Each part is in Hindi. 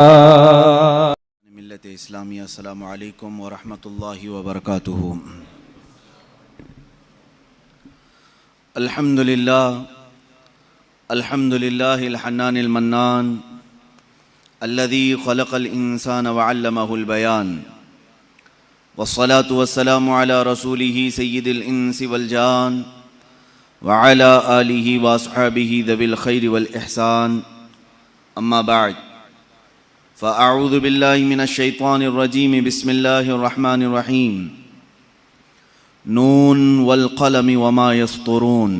मिल्लत इस्लामिया अस्सलामु अलैकुम व रहमतुल्लाहि व बरकातुहू। अल्हम्दुलिल्लाहिल हन्नानिल मन्नान अल्लज़ी खलक़ल इंसान व अल्लमहुल बयान वस्सलातु वस्सलामु अला रसूलिही सय्यिदिल इंसी वल जान व अला आलिही व अस्हाबिही ज़विल खैरि वल इहसान। अम्मा बाद फ़अऊज़ु बिल्लाहि मिनश शैतानिर रजीम बिस्मिल्लाहिर रहमानिर रहीम। नून वल क़लमि वमा यस्तुरून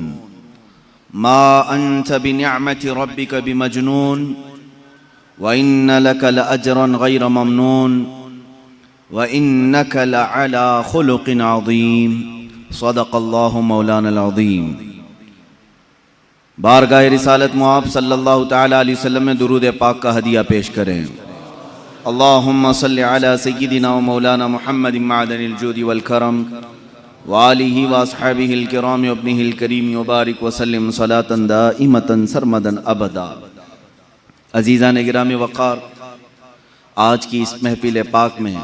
मा अंत बिनिअमति रब्बिक बिमजनून व इन्न लक लअजरन गैर ममनून व इन्नक लअला खुलुक़िन अज़ीम। सदक़ल्लाहु मौलानल अज़ीम। बारगाह रिसालत मुआब सल्लल्लाहु तआला अलैहि वसल्लम में दुरूद पाक का हदिया पेश करें। अल्लाहुम्मा सल्लि अला सय्यिदिना व मौलाना मुहम्मदिन मअदनिल जूदि वल करम व आलिहि व अस्हाबिहिल किराम व इब्निहिल करीम व बारिक व सल्लिम सलातन दाइमतन सरमदन अबदा। अज़ीज़ान गिरामी वक़ार, आज की इस महफिल पाक में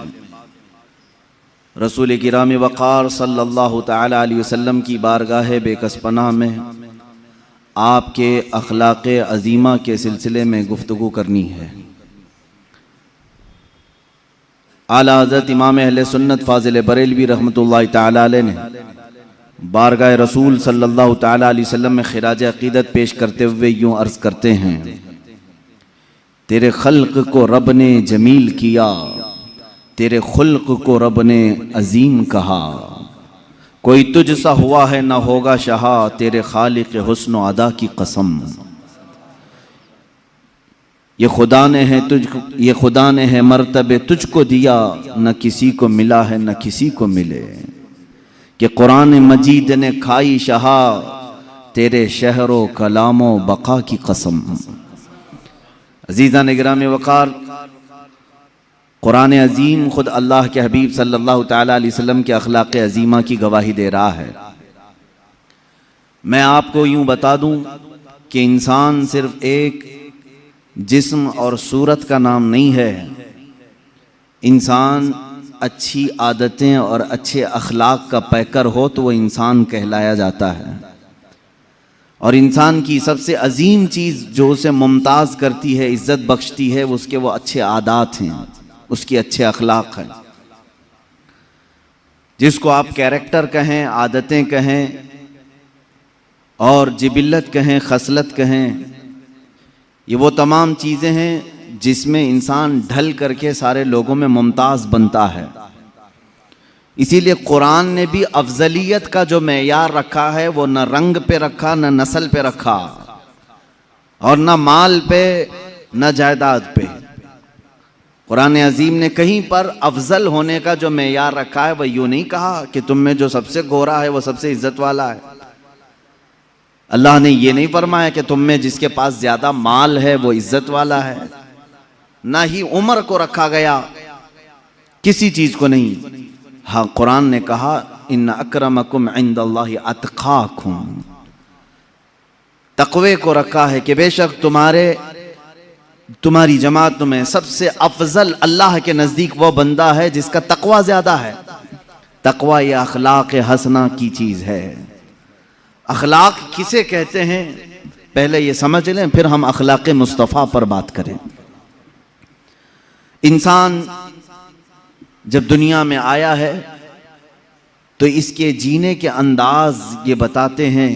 रसूल गिरामी वक़ार सल्लल्लाहु तआला अलैहि वसल्लम की बारगाह बेकस पनाह में आपके अखलाक़ अज़ीमा के सिलसिले में गुफ्तगू करनी है। आला हज़रत इमाम अहले सुन्नत फ़ाज़िल बरेलवी रहमतुल्लाहि तआला अलैह ने बारगाह रसूल सल्लल्लाहु तआला अलैहि वसल्लम में खिराज अक़ीदत पेश करते हुए यूँ अर्ज़ करते हैं, तेरे खल्क़ को रब ने जमील किया, तेरे खुल्क़ को रब ने अज़ीम कहा, कोई तुझ सा हुआ है न होगा शहा, तेरे खालिक़ हुस्न व अदा की कसम। ये खुदा ने है मर्तबे तुझको दिया, न किसी को मिला है न किसी को मिले, कि कुरान मजीद ने खाई शहा, तेरे शहरो कलामो बका की कसम। अज़ीज़ान गिरामी वक़ार, कुरान अज़ीम खुद अल्लाह के हबीब सल्लल्लाहु तआला अलैहि वसल्लम के अखलाक़ अज़ीमा की गवाही दे रहा है। मैं आपको यूँ बता दूँ कि इंसान सिर्फ एक जिस्म और सूरत का नाम नहीं है। इंसान अच्छी आदतें और अच्छे अखलाक का पैकर हो तो वो इंसान कहलाया जाता है। और इंसान की सबसे अजीम चीज़ जो उसे मुमताज़ करती है, इज़्ज़त बख्शती है, उसके वो अच्छे आदात हैं, उसके अच्छे अखलाक हैं। जिसको आप कैरेक्टर कहें, आदतें कहें और जिबिल्लत कहें, खसलत कहें, ये वो तमाम चीज़ें हैं जिसमें इंसान ढल करके सारे लोगों में मुमताज़ बनता है। इसीलिए कुरान ने भी अफजलियत का जो मेयार रखा है वो न रंग पे रखा, न नस्ल पे रखा, और न माल पे, न जायदाद पे। कुरान अजीम ने कहीं पर अफजल होने का जो मेयार रखा है वह यूँ नहीं कहा कि तुम में जो सबसे गोरा है वो सबसे इज्जत वाला है। अल्लाह ने ये नहीं फरमाया कि तुम में जिसके पास ज्यादा माल है वो इज्जत वाला है। ना ही उम्र को रखा गया, किसी चीज को नहीं। हाँ, कुरान ने कहा इन्न अक्रमकुम इंदल्लाहि अतकाकुम, तकवे को रखा है कि बेशक तुम्हारी जमात में सबसे अफजल अल्लाह के नजदीक वो बंदा है जिसका तकवा ज्यादा है। तकवा ये अखलाक हसना की चीज है। अखलाक किसे कहते हैं पहले ये समझ लें, फिर हम अखलाक मुस्तफ़ा पर बात करें। इंसान जब दुनिया में आया है तो इसके जीने के अंदाज ये बताते हैं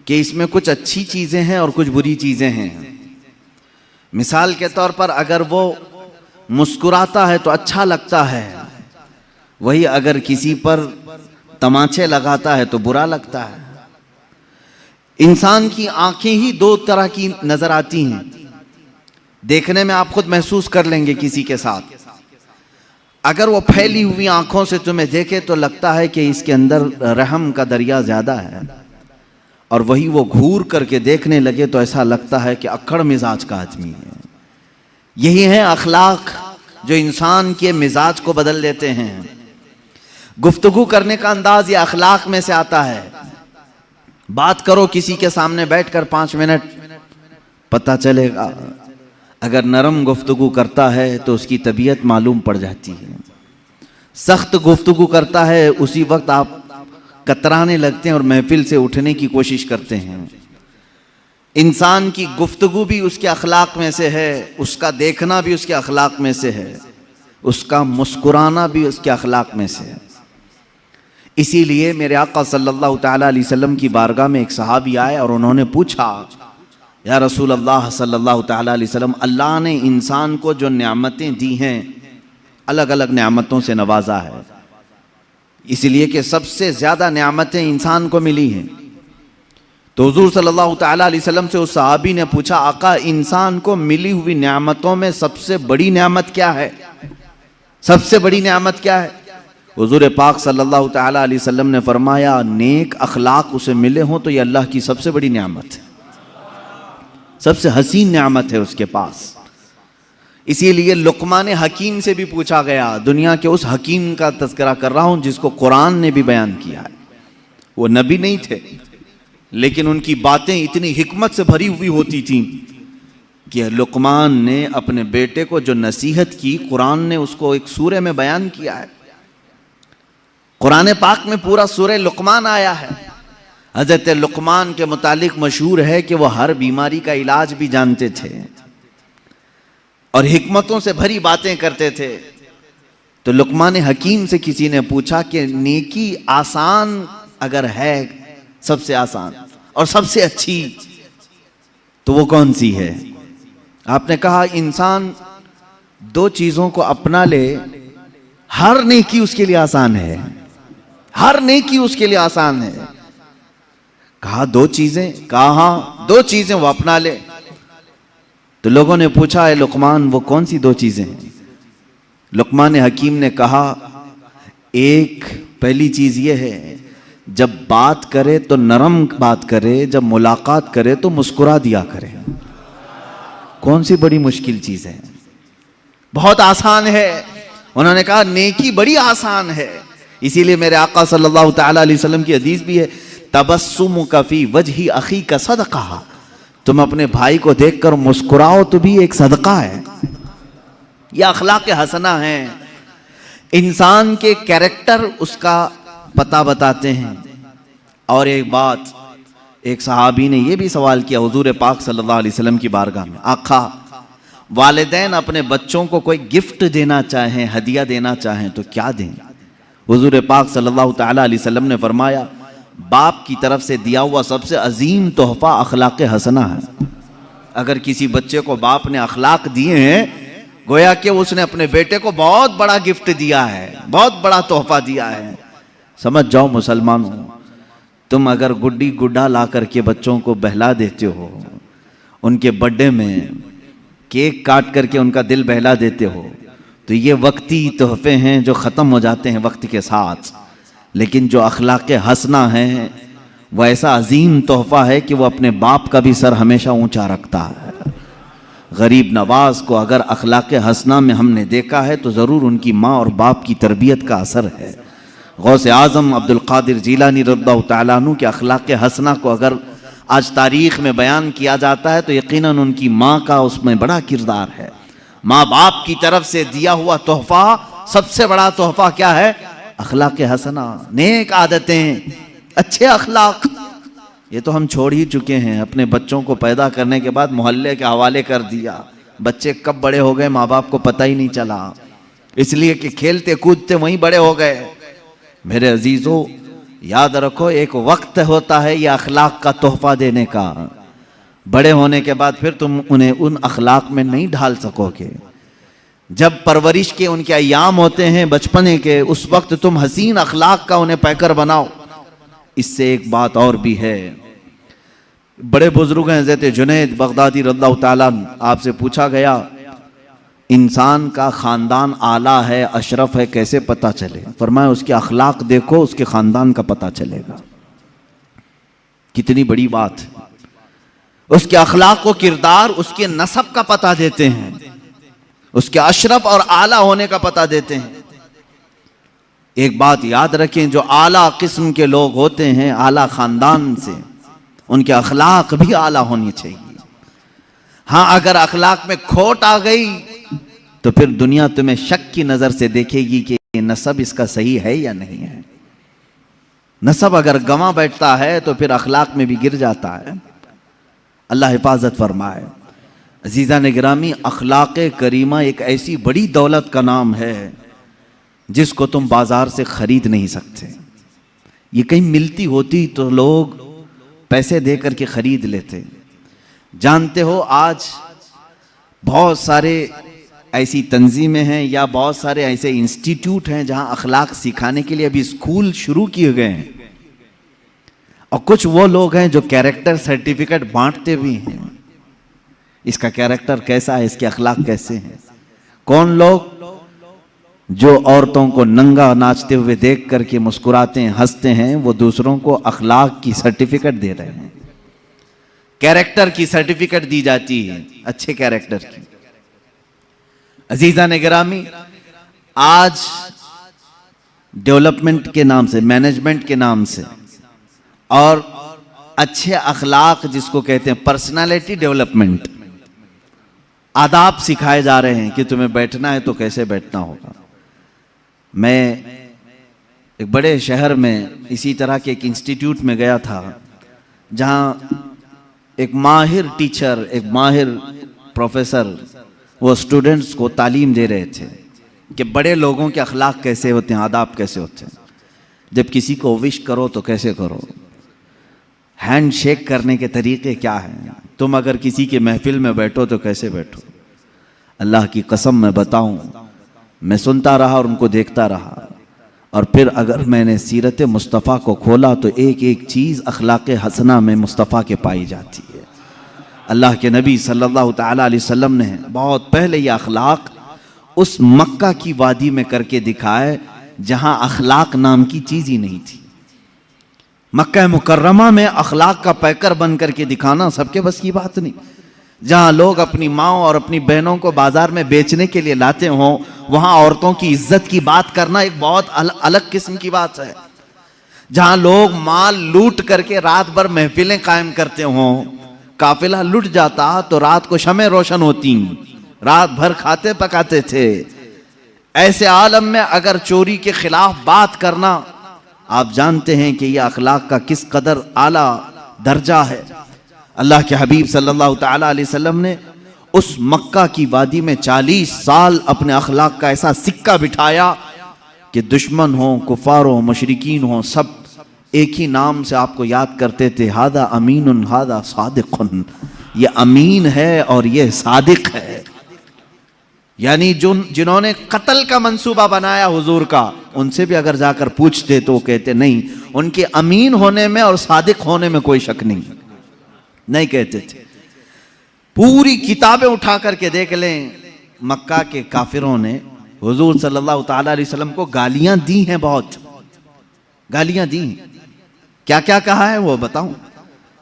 कि इसमें कुछ अच्छी चीज़ें हैं और कुछ बुरी चीज़ें हैं। मिसाल के तौर पर अगर वो मुस्कुराता है तो अच्छा लगता है, वही अगर किसी पर तमाचे लगाता है तो बुरा लगता है। इंसान की आंखें ही दो तरह की नजर आती हैं। देखने में आप खुद महसूस कर लेंगे किसी के साथ, अगर वो फैली हुई आंखों से तुम्हें देखे तो लगता है कि इसके अंदर रहम का दरिया ज्यादा है, और वही वो घूर करके देखने लगे तो ऐसा लगता है कि अक्खड़ मिजाज का आदमी है। यही है अखलाक जो इंसान के मिजाज को बदल देते हैं। गुफ्तगू करने का अंदाज ये अखलाक में से आता है। बात करो किसी के सामने बैठकर 5 मिनट, पता चलेगा अगर नरम गुफ्तगू करता है तो उसकी तबीयत मालूम पड़ जाती है। सख्त गुफ्तगू करता है उसी वक्त आप कतराने लगते हैं और महफिल से उठने की कोशिश करते हैं। इंसान की गुफ्तगू भी उसके अखलाक में से है, उसका देखना भी उसके अखलाक में से है, उसका मुस्कुराना भी उसके अखलाक में से है। इसीलिए मेरे आका सल्लल्लाहु तआला अलैहि वसल्लम की बारगाह में एक सहाबी आए और उन्होंने पूछा, या रसूल अल्लाह सल्लल्लाहु तआला अलैहि वसल्लम, अल्लाह ने इंसान को जो नेमतें दी हैं, अलग अलग नेमतों से नवाजा है, इसलिए कि सबसे ज़्यादा नेमतें इंसान को मिली हैं। तो हुजूर सल्लल्लाहु तआला अलैहि वसल्लम से उस सहाबी ने पूछा, आका इंसान को मिली हुई नेमतों में सबसे बड़ी नेमत क्या है? सबसे बड़ी नेमत क्या है? हुजूर पाक सल्लल्लाहु तआला अलैहि वसल्लम ने फरमाया, नेक अखलाक उसे मिले हों तो ये अल्लाह की सबसे बड़ी नेमत है, सबसे हसीन नेमत है उसके पास। इसीलिए लुकमान हकीम से भी पूछा गया, दुनिया के उस हकीम का तज़किरा कर रहा हूं जिसको कुरान ने भी बयान किया है। वो नबी नहीं थे, लेकिन उनकी बातें इतनी हिकमत से भरी हुई होती थीं कि लुकमान ने अपने बेटे को जो नसीहत की, कुरान ने उसको एक सूरे में बयान किया है। कुरान पाक में पूरा सूरे लुकमान आया है। हज़रत लुकमान के मुतालिक मशहूर है कि वह हर बीमारी का इलाज भी जानते थे और हिकमतों से भरी बातें करते थे। तो लुकमान हकीम से किसी ने पूछा कि नेकी आसान अगर है, सबसे आसान और सबसे अच्छी, तो वो कौन सी है? आपने कहा, इंसान दो चीजों को अपना ले, हर नेकी उसके लिए आसान है, हर नेकी उसके लिए आसान है। कहा दो चीजें? कहा हाँ, दो चीजें वो अपना ले। तो लोगों ने पूछा, है लुकमान वो कौन सी दो चीजें हैं? लुकमान हकीम ने कहा, एक पहली चीज ये है, जब बात करे तो नरम बात करे, जब मुलाकात करे तो मुस्कुरा दिया करे। कौन सी बड़ी मुश्किल चीज है? बहुत आसान है। उन्होंने कहा नेकी बड़ी आसान है। इसीलिए मेरे आका सल्लल्लाहु तआला अलैहि वसल्लम की हदीस भी है, तबस्सुमुका फी वजही अखी का सदका, तुम अपने भाई को देखकर मुस्कुराओ तो भी एक सदका है। यह अखलाक हसना है। इंसान के कैरेक्टर उसका पता बताते हैं। और एक बात, एक सहाबी ने यह भी सवाल किया हुजूर पाक सल्लल्लाहु अलैहि वसल्लम की बारगाह में, आका वालिदैन अपने बच्चों को कोई गिफ्ट देना चाहें, हदिया देना चाहें तो क्या दें? हुजूर पाक सल्लल्लाहु तआला अलैहि वसल्लम ने फरमाया, बाप की तरफ से दिया हुआ सबसे अजीम तोहफा अखलाक हसना है। अगर किसी बच्चे को बाप ने अखलाक दिए हैं, गोया कि उसने अपने बेटे को बहुत बड़ा गिफ्ट दिया है, बहुत बड़ा तोहफा दिया है। समझ जाओ मुसलमानों, तुम अगर गुड्डी गुड्डा ला करके बच्चों को बहला देते हो, उनके बर्थडे में केक काट करके उनका दिल बहला देते हो, तो ये वक्ती तोहफे हैं जो ख़त्म हो जाते हैं वक्त के साथ। लेकिन जो अखलाक हसना है वह ऐसा अजीम तोहफा है कि वह अपने बाप का भी सर हमेशा ऊंचा रखता है। गरीब नवाज को अगर अखलाक हसना में हमने देखा है तो ज़रूर उनकी माँ और बाप की तरबियत का असर है। गौसे आज़म अब्दुल कादिर जीलानी रज़ियल्लाहु तआला अन्हु के अखलाक हसना को अगर आज तारीख़ में बयान किया जाता है तो यकीनन उनकी माँ का उसमें बड़ा किरदार है। माँ बाप की तरफ से दिया हुआ तोहफा, सबसे बड़ा तोहफा क्या है? अखलाक हसना, नेक आदतें, अच्छे अखलाक। ये तो हम छोड़ ही चुके हैं। अपने बच्चों को पैदा करने के बाद मोहल्ले के हवाले कर दिया। बच्चे कब बड़े हो गए माँ बाप को पता ही नहीं चला, इसलिए कि खेलते कूदते वहीं बड़े हो गए। मेरे अजीजों, याद रखो, एक वक्त होता है ये अखलाक का तोहफा देने का। बड़े होने के बाद फिर तुम उन्हें उन अखलाक में नहीं ढाल सकोगे। जब परवरिश के उनके अयाम होते हैं बचपने के, उस वक्त तुम हसीन अखलाक का उन्हें पैकर बनाओ। इससे एक बात और भी है, बड़े बुजुर्ग हैं हज़रत जुनैद बगदादी रज़ियल्लाहु ताला, आपसे पूछा गया इंसान का ख़ानदान आला है, अशरफ है, कैसे पता चले? फरमाया उसके अखलाक देखो, उसके ख़ानदान का पता चलेगा। कितनी बड़ी बात। उसके अखलाक व किरदार उसके नसब का पता देते हैं, उसके अशरफ और आला होने का पता देते हैं। एक बात याद रखें, जो आला किस्म के लोग होते हैं, आला खानदान से, उनके अखलाक भी आला होनी चाहिए। हाँ, अगर अखलाक में खोट आ गई तो फिर दुनिया तुम्हें शक की नजर से देखेगी कि नसब इसका सही है या नहीं है। नसब अगर गंवा बैठता है तो फिर अखलाक में भी गिर जाता है। अल्लाह हिफाजत फरमाए। अजीज़ा ने गिरामी, अखलाक करीमा एक ऐसी बड़ी दौलत का नाम है जिसको तुम बाजार से खरीद नहीं सकते। ये कहीं मिलती होती तो लोग पैसे दे करके खरीद लेते। जानते हो, आज बहुत सारे ऐसी तंजीमें हैं या बहुत सारे ऐसे इंस्टीट्यूट हैं जहां अखलाक सिखाने के लिए अभी स्कूल शुरू किए गए हैं, और कुछ वो लोग हैं जो कैरेक्टर सर्टिफिकेट बांटते भी हैं। इसका कैरेक्टर कैसा है, इसके अखलाक कैसे हैं। कौन लोग जो औरतों को नंगा नाचते हुए देख करके मुस्कुराते हैं, हंसते हैं, वो दूसरों को अखलाक की सर्टिफिकेट दे रहे हैं। कैरेक्टर की सर्टिफिकेट दी जाती है, अच्छे कैरेक्टर की। अजीजा ने गिरामी, आज डेवलपमेंट के नाम से, मैनेजमेंट के नाम से और अच्छे अखलाक जिसको कहते हैं पर्सनालिटी डेवलपमेंट, आदाब सिखाए जा रहे हैं कि तुम्हें बैठना है तो कैसे बैठना होगा। मैं एक बड़े शहर में इसी तरह के एक इंस्टीट्यूट में गया था जहां एक माहिर टीचर, एक माहिर प्रोफेसर वो स्टूडेंट्स को तालीम दे रहे थे कि बड़े लोगों के अखलाक कैसे होते हैं, आदाब कैसे होते हैं। जब किसी को विश करो तो कैसे करो, हैंड शेक करने के तरीके क्या हैं, तुम अगर किसी के महफिल में बैठो तो कैसे बैठो। अल्लाह की कसम मैं बताऊं, मैं सुनता रहा और उनको देखता रहा, और फिर अगर मैंने सीरत मुस्तफ़ा को खोला तो एक एक चीज़ अखलाक हसना में मुस्तफ़ा के पाई जाती है। अल्लाह के नबी सल्लल्लाहु ताला अलैहि वसल्लम ने बहुत पहले ये अखलाक उस मक्का की वादी में करके दिखाए जहां अखलाक नाम की चीज़ ही नहीं थी। मक्का मुकर्रमा में अखलाक का पैकर बन करके दिखाना सबके बस की बात नहीं। जहां लोग अपनी माँ और अपनी बहनों को बाजार में बेचने के लिए लाते हों, वहां औरतों की इज्जत की बात करना एक बहुत अलग किस्म की बात है। जहां लोग माल लूट करके रात भर महफिलें कायम करते हों, काफिला लुट जाता तो रात को शमें रोशन होती, रात भर खाते पकाते थे। ऐसे आलम में अगर चोरी के खिलाफ बात करना, आप जानते हैं कि यह अखलाक का किस कदर आला दर्जा है। अल्लाह के हबीब सल्लल्लाहु ताला अलैहि वसल्लम ने उस मक्का की वादी में 40 साल अपने अखलाक का ऐसा सिक्का बिठाया कि दुश्मन हो, कुफार हो, मुशरिकीन हो, सब एक ही नाम से आपको याद करते थे, हादा अमीनुन हादा सादिकुन, ये अमीन है और ये सादिक है। यानी जिन्होंने कत्ल का मंसूबा बनाया हुजूर का, उनसे भी अगर जाकर पूछते तो कहते नहीं, उनके अमीन होने में और सादिक होने में कोई शक नहीं कहते थे। पूरी किताबें उठा करके देख लें, मक्का के काफिरों ने हुजूर सल्लल्लाहु ताला अलैहि वसल्लम को गालियां दी हैं, बहुत गालियां दी। क्या क्या कहा है वो बताऊं?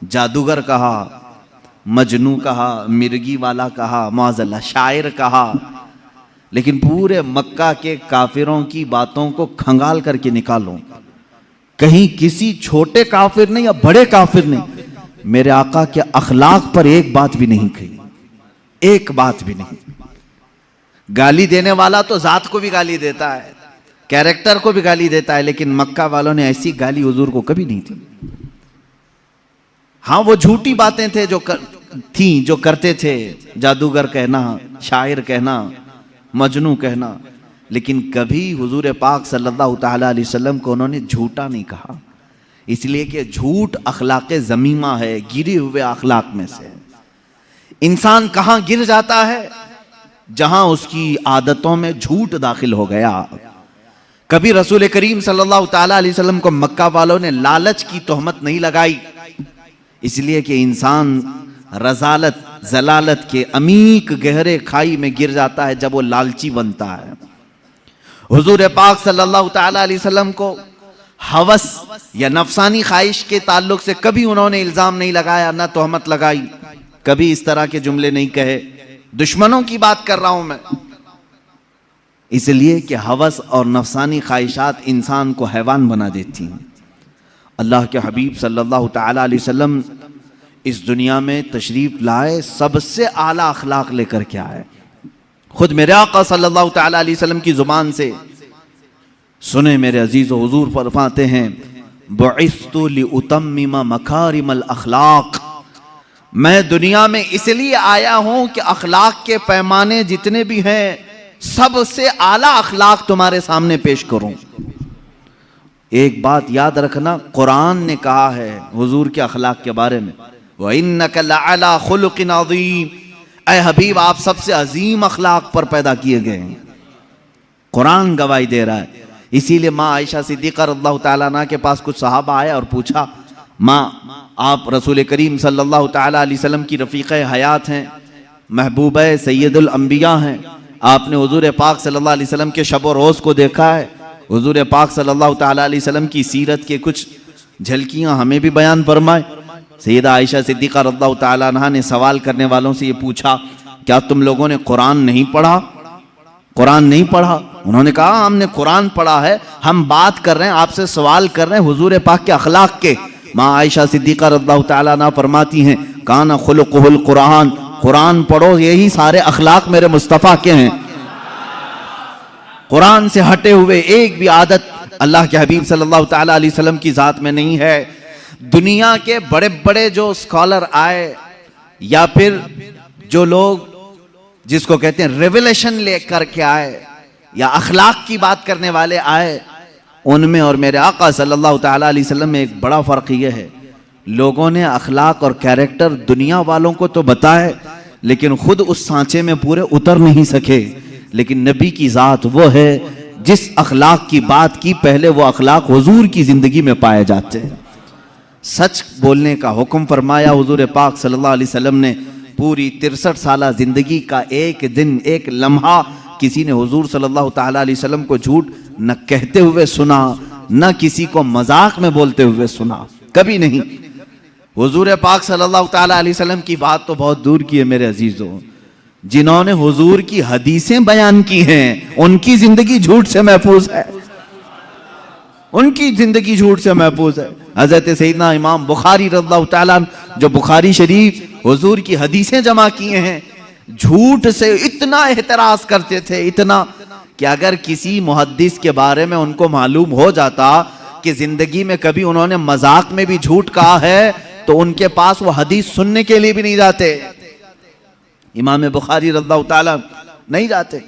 जादूगर कहा, मजनू कहा, मिर्गी वाला कहा, माज़अल्लाह शायर कहा। लेकिन पूरे मक्का के काफिरों की बातों को खंगाल करके निकालो, कहीं किसी छोटे काफिर ने या बड़े काफिर ने मेरे आका के अखलाक पर एक बात भी नहीं कही, एक बात भी नहीं। गाली देने वाला तो जात को भी गाली देता है, कैरेक्टर को भी गाली देता है, लेकिन मक्का वालों ने ऐसी गाली हुजूर को कभी नहीं दी। हाँ, वो झूठी बातें थे जो करते थे, जादूगर कहना, शायर कहना, मजनू कहना, लेकिन कभी हुजूर पाक सल्लल्लाहु ताला अलैहि वसल्लम को उन्होंने झूठा नहीं कहा। इसलिए कि झूठ अखलाक ज़मीमा है, गिरे हुए अखलाक में से। इंसान कहाँ गिर जाता है? जहां उसकी आदतों में झूठ दाखिल हो गया। कभी रसूल करीम सल्लल्लाहु ताला अलैहि वसल्लम को मक्का वालों ने लालच की तोहमत नहीं लगाई, इसलिए कि इंसान रजालत जलालत के अमीक गहरे खाई में गिर जाता है जब वो लालची बनता है। हुजूर पाक सल्लल्लाहु ताला अलैहि वसल्लम को हवस या नफसानी ख्वाहिश के ताल्लुक से कभी उन्होंने इल्जाम नहीं लगाया, ना तोहमत लगाई, कभी इस तरह के जुमले नहीं कहे। दुश्मनों की बात कर रहा हूं मैं, इसलिए कि हवस और नफसानी ख्वाहिशात इंसान को हैवान बना देती हैं। अल्लाह के हबीब सल्लल्लाहु ताला अलैहि वसल्लम इस दुनिया में तशरीफ लाए, सबसे आला अखलाक लेकर के आए। खुद मेरे आका सल्लल्लाहु तआला अलैहि वसल्लम की जुबान से सुने मेरे अजीज़, हुजूर फरमाते हैं बुइस्तु लिउतम्मिमा मकारिमल अखलाक, मैं दुनिया में इसलिए आया हूं कि अखलाक के पैमाने जितने भी हैं सबसे आला अखलाक तुम्हारे सामने पेश करूं। एक बात याद रखना, कुरान ने कहा है हुजूर के अखलाक के बारे में, व इन्नका लअला खुलुकिन अज़ीम, ऐ हबीब आप सबसे अजीम अखलाक पर पैदा किए गए हैं। कुरान गवाही दे रहा है। इसीलिए माँ आयशा सिद्दीक़ा रज़ियल्लाहु ताला अन्हा के पास कुछ सहाबा आया और पूछा, माँ आप रसूल करीम सल्लल्लाहु ताला अलैहि वसल्लम की रफ़ीक़ हयात हैं, महबूब सैयदुल अंबिया हैं, आपने हुजूर पाक सल्लल्लाहु अलैहि वसल्लम के शब व रोज़ को देखा है, हुजूर पाक सल्लल्लाहु ताला अलैहि वसल्लम की सीरत के कुछ झलकियाँ हमें भी बयान फरमाए। सैयदा आयशा सिद्दीक़ा रज़ियल्लाहु ताला अन्हा ने सवाल करने वालों से ये पूछा, क्या तुम लोगों ने कुरान नहीं पढ़ा? कुरान नहीं पढ़ा? उन्होंने कहा हमने कुरान पढ़ा है, हम बात कर रहे हैं, आपसे सवाल कर रहे हैं हुजूर पाक के अखलाक के। माँ आयशा सिद्दीक़ा रज़ियल्लाहु ताला अन्हा फरमाती हैं काना खुलुकुहुल कुरान, कुरान पढ़ो, यही सारे अखलाक मेरे मुस्तफ़ा के हैं। कुरान से हटे हुए एक भी आदत अल्लाह के हबीब सल्लल्लाहु ताला अलैहि वसल्लम की ज़ात में नहीं है। दुनिया के बड़े बड़े जो स्कॉलर आए या फिर जो लोग जिसको कहते हैं रेवलेशन लेकर के आए या अखलाक की बात करने वाले आए, उनमें और मेरे आका सल्लल्लाहु ताला अलैहि वसल्लम में एक बड़ा फ़र्क ये है, लोगों ने अखलाक और कैरेक्टर दुनिया वालों को तो बताए लेकिन खुद उस सांचे में पूरे उतर नहीं सके। लेकिन नबी की ज़ात वो है जिस अखलाक की बात की, पहले वो अखलाक हुजूर की ज़िंदगी में पाए जाते हैं। सच बोलने का हुक्म फरमाया हुजूर पाक सल्लल्लाहु अलैहि वसल्लम ने। पूरी 63 साला ज़िंदगी का एक दिन, एक लम्हा किसी ने हुजूर सल्लल्लाहु ताला अलैहि वसल्लम को झूठ न कहते हुए सुना, न किसी को मजाक में बोलते हुए सुना, कभी नहीं। हुजूर पाक सल्लल्लाहु ताला अलैहि वसल्लम की बात तो बहुत दूर की है मेरे अजीजों, जिन्होंने हुजूर की हदीसें बयान की हैं उनकी जिंदगी झूठ से महफूज है, उनकी जिंदगी झूठ से महफूज है। हजरत सैयदना इमाम बुखारी रज़ियल्लाहु ताला जो बुखारी शरीफ हुजूर की हदीसें जमा किए हैं, झूठ से इतना एहतराज करते थे, इतना कि अगर किसी मुहद्दिस के बारे में उनको मालूम हो जाता कि जिंदगी में कभी उन्होंने मजाक में भी झूठ कहा है तो उनके पास वो हदीस सुनने के लिए भी नहीं जाते। इमाम बुखारी रज़ियल्लाहु ताला नहीं जाते।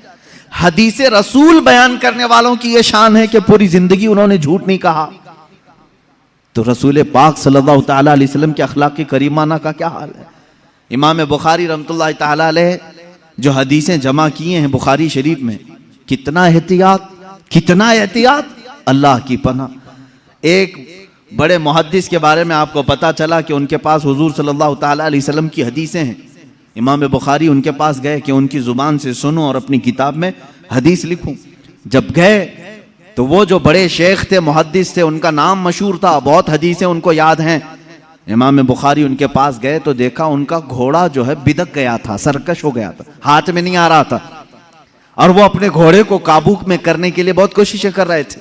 हदीस रसूल बयान करने वालों की ये शान है कि पूरी जिंदगी उन्होंने झूठ नहीं कहा। तो रसूल पाक सल्लल्लाहु ताला अलैहि वसल्लम के अखलाक की करीमाना का क्या हाल है। इमाम बुखारी रहमतुल्लाहि ताला अलैह जो हदीसें जमा किए हैं बुखारी शरीफ में, कितना एहतियात, कितना एहतियात, अल्लाह की पनाह। एक बड़े मुहद्दिस के बारे में आपको पता चला कि उनके पास हुजूर सल्लल्लाहु ताला अलैहि वसल्लम की हदीसें हैं। इमाम बुखारी उनके पास गए कि उनकी जुबान से सुनो और अपनी किताब में हदीस लिखूं। जब गए तो वो जो बड़े शेख थे, मुहद्दिस थे, उनका नाम मशहूर था, बहुत हदीसें उनको याद हैं। इमाम बुखारी उनके पास गए तो देखा उनका घोड़ा जो है बिदक गया था, सरकश हो गया था, हाथ में नहीं आ रहा था, और वो अपने घोड़े को काबू में करने के लिए बहुत कोशिशें कर रहे थे।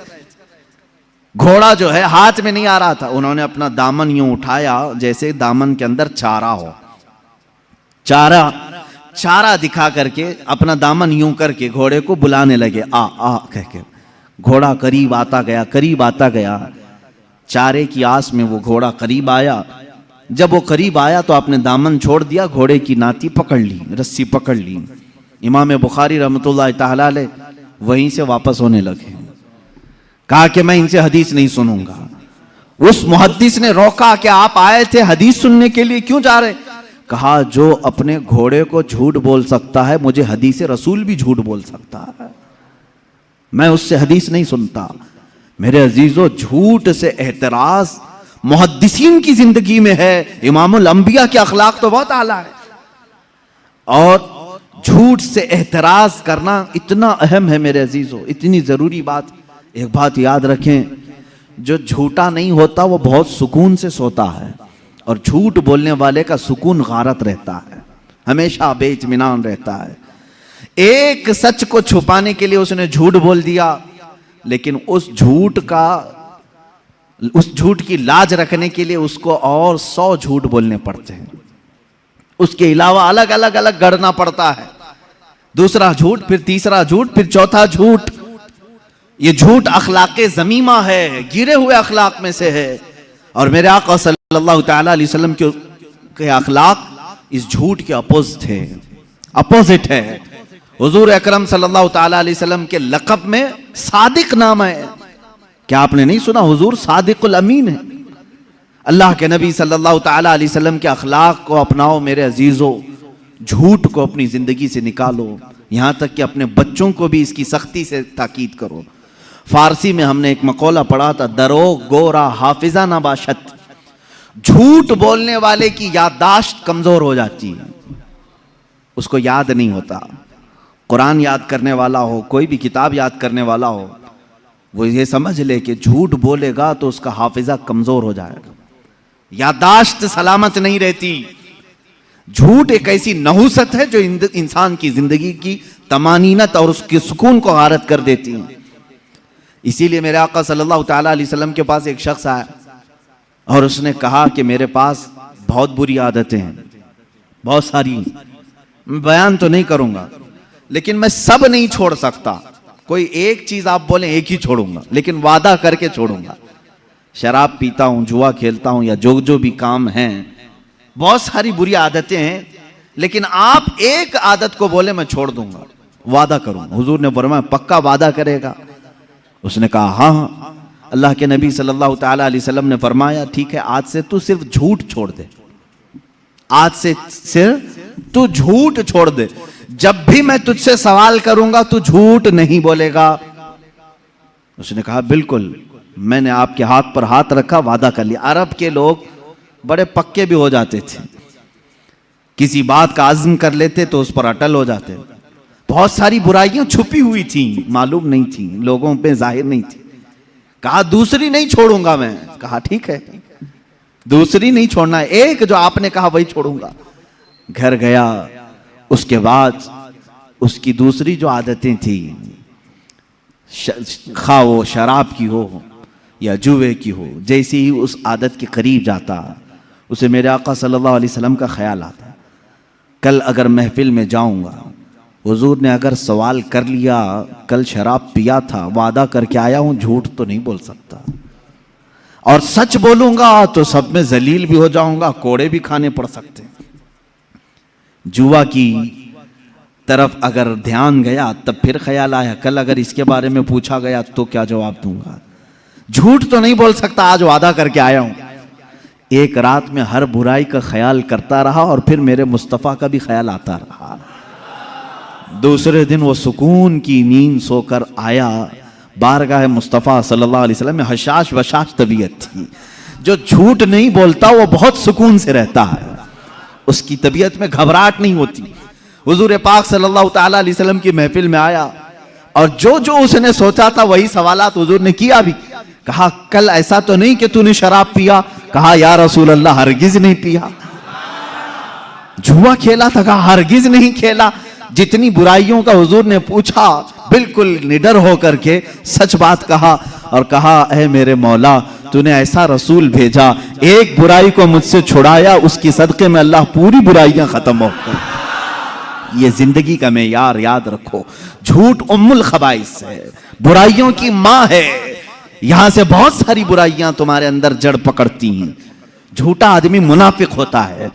घोड़ा जो है हाथ में नहीं आ रहा था। उन्होंने अपना दामन यूं उठाया जैसे दामन के अंदर चारा हो, चारा दिखा करके अपना दामन यूं करके घोड़े को बुलाने लगे, आ आ कह के। घोड़ा करीब आता गया, करीब आता गया। चारे की आस में वो घोड़ा करीब आया। जब वो करीब आया तो आपने दामन छोड़ दिया, घोड़े की नाती पकड़ ली, रस्सी पकड़ ली। इमाम बुखारी रहमतुल्लाहि ताला अलैह वहीं से वापस होने लगे। कहा कि मैं इनसे हदीस नहीं सुनूंगा। उस मुहद्दिस ने रोका कि आप आए थे हदीस सुनने के लिए, क्यों जा रहे? कहा जो अपने घोड़े को झूठ बोल सकता है, मुझे हदीस रसूल भी झूठ बोल सकता है, मैं उससे हदीस नहीं सुनता। मेरे अजीजों, झूठ से एहतराज मुहद्दिसीन की जिंदगी में है। इमामुल अंबिया के अखलाक तो बहुत आला है, और झूठ से एहतराज करना इतना अहम है मेरे अजीजों, इतनी जरूरी बात। एक बात याद रखें, जो झूठा नहीं होता वो बहुत सुकून से सोता है, और झूठ बोलने वाले का सुकून गारत रहता है, हमेशा बेइत्मीनान रहता है। एक सच को छुपाने के लिए उसने झूठ बोल दिया, लेकिन उस झूठ का उस झूठ की लाज रखने के लिए उसको और 100 झूठ बोलने पड़ते हैं, उसके अलावा अलग अलग अलग गढ़ना पड़ता है। दूसरा झूठ, फिर तीसरा झूठ, फिर चौथा झूठ। ये झूठ अखलाके ज़मीमा है, गिरे हुए अखलाक में से है। और मेरे आका सल्लल्लाहु ताला अलैहि वसल्लम के अखलाक इस झूठ के अपोजिट है। हुजूर अकरम सल्लल्लाहु ताला अलैहि वसल्लम के लक़ब में सादिक नाम है। क्या आपने नहीं सुना? हुजूर सादिकुल अमीन है। अल्लाह के नबी सल्लल्लाहु ताला अलैहि वसल्लम के अखलाक को अपनाओ मेरे अजीजों, झूठ को अपनी जिंदगी से निकालो। यहां तक कि अपने बच्चों को भी इसकी सख्ती से ताकीद करो। फारसी में हमने एक मकौला पढ़ा था, दरो गोरा हाफिजा ना बाशत। झूठ बोलने वाले की याददाश्त कमजोर हो जाती है, उसको याद नहीं होता। कुरान याद करने वाला हो, कोई भी किताब याद करने वाला हो, वो ये समझ ले कि झूठ बोलेगा तो उसका हाफिजा कमजोर हो जाएगा, याददाश्त सलामत नहीं रहती। झूठ एक ऐसी नहुसत है जो इंसान की जिंदगी की तमानीनत और उसके सुकून को गारत कर देती है। इसीलिए मेरे आका सल्लल्लाहु ताला अलैहि वसल्लम के पास एक शख्स आया और उसने कहा कि मेरे पास बहुत बुरी आदतें हैं, बहुत सारी, मैं बयान तो नहीं करूंगा, लेकिन मैं सब नहीं छोड़ सकता। कोई एक चीज आप बोले एक ही छोड़ूंगा, लेकिन वादा करके छोड़ूंगा। शराब पीता हूं, जुआ खेलता हूं, या जो भी काम हैं, बहुत सारी बुरी आदतें हैं, लेकिन आप एक आदत को बोले मैं छोड़ दूंगा, वादा करूंगा। हुजूर ने फरमाया पक्का वादा करेगा? उसने कहा हाँ। अल्लाह के नबी सल्लल्लाहु ताला अलैहि वसल्लम ने फरमाया ठीक है, आज से तू सिर्फ झूठ छोड़ दे, आज से सिर्फ तू झूठ छोड़ दे। जब भी मैं तुझसे सवाल करूंगा तू झूठ नहीं बोलेगा। उसने कहा बिल्कुल। मैंने आपके हाथ पर हाथ रखा, वादा कर लिया। अरब के लोग बड़े पक्के भी हो जाते थे, किसी बात का आज़म कर लेते तो उस पर अटल हो जाते। बहुत सारी बुराइयां छुपी हुई थी, मालूम नहीं थी, लोगों पे जाहिर नहीं थी। कहा दूसरी नहीं छोड़ूंगा मैं। कहा ठीक है, दूसरी नहीं छोड़ना है, एक जो आपने कहा वही छोड़ूंगा। घर गया, उसके बाद उसकी दूसरी जो आदतें थी, खा वो शराब की हो या जुए की हो, जैसे ही उस आदत के करीब जाता उसे मेरे आका सल्लल्लाहु अलैहि वसल्लम का ख्याल आता, कल अगर महफिल में जाऊंगा, हुजूर ने अगर सवाल कर लिया कल शराब पिया था, वादा करके आया हूं, झूठ तो नहीं बोल सकता, और सच बोलूंगा तो सब में जलील भी हो जाऊंगा, कोड़े भी खाने पड़ सकते। जुआ की तरफ अगर ध्यान गया तब फिर ख्याल आया कल अगर इसके बारे में पूछा गया तो क्या जवाब दूंगा। झूठ तो नहीं बोल सकता, आज वादा करके आया हूं। एक रात में हर बुराई का ख्याल करता रहा और फिर मेरे मुस्तफ़ा का भी ख्याल आता रहा। दूसरे दिन वो सुकून की नींद सोकर आया, बारगाह मुस्तफ़ा सल्लल्लाहु अलैहि वसल्लम में हशाश वशाश तबीयत थी। जो झूठ नहीं बोलता वो बहुत सुकून से रहता है, उसकी तबीयत में घबराहट नहीं होती। हुजूर पाक सल्लल्लाहु ताला अलैहि वसल्लम की महफिल में आया और जो जो उसने सोचा था वही सवालात हुजूर ने किया भी। कहा कल ऐसा तो नहीं कि तूने शराब पिया? कहा या रसूल अल्लाह हरगिज नहीं पिया। जुआ खेला था? कहा हरगिज नहीं खेला। जितनी बुराइयों का हुजूर ने पूछा बिल्कुल निडर होकर के सच बात कहा और कहा ऐ मेरे मौला, तूने ऐसा रसूल भेजा, एक बुराई को मुझसे छुड़ाया, उसकी सदके में अल्लाह पूरी बुराइयां खत्म हो गई। ये जिंदगी का मेयार याद रखो। झूठ उम्मुल खबाइस है, बुराइयों की मां है। यहां से बहुत सारी बुराइयां तुम्हारे अंदर जड़ पकड़ती हैं। झूठा आदमी मुनाफिक होता है,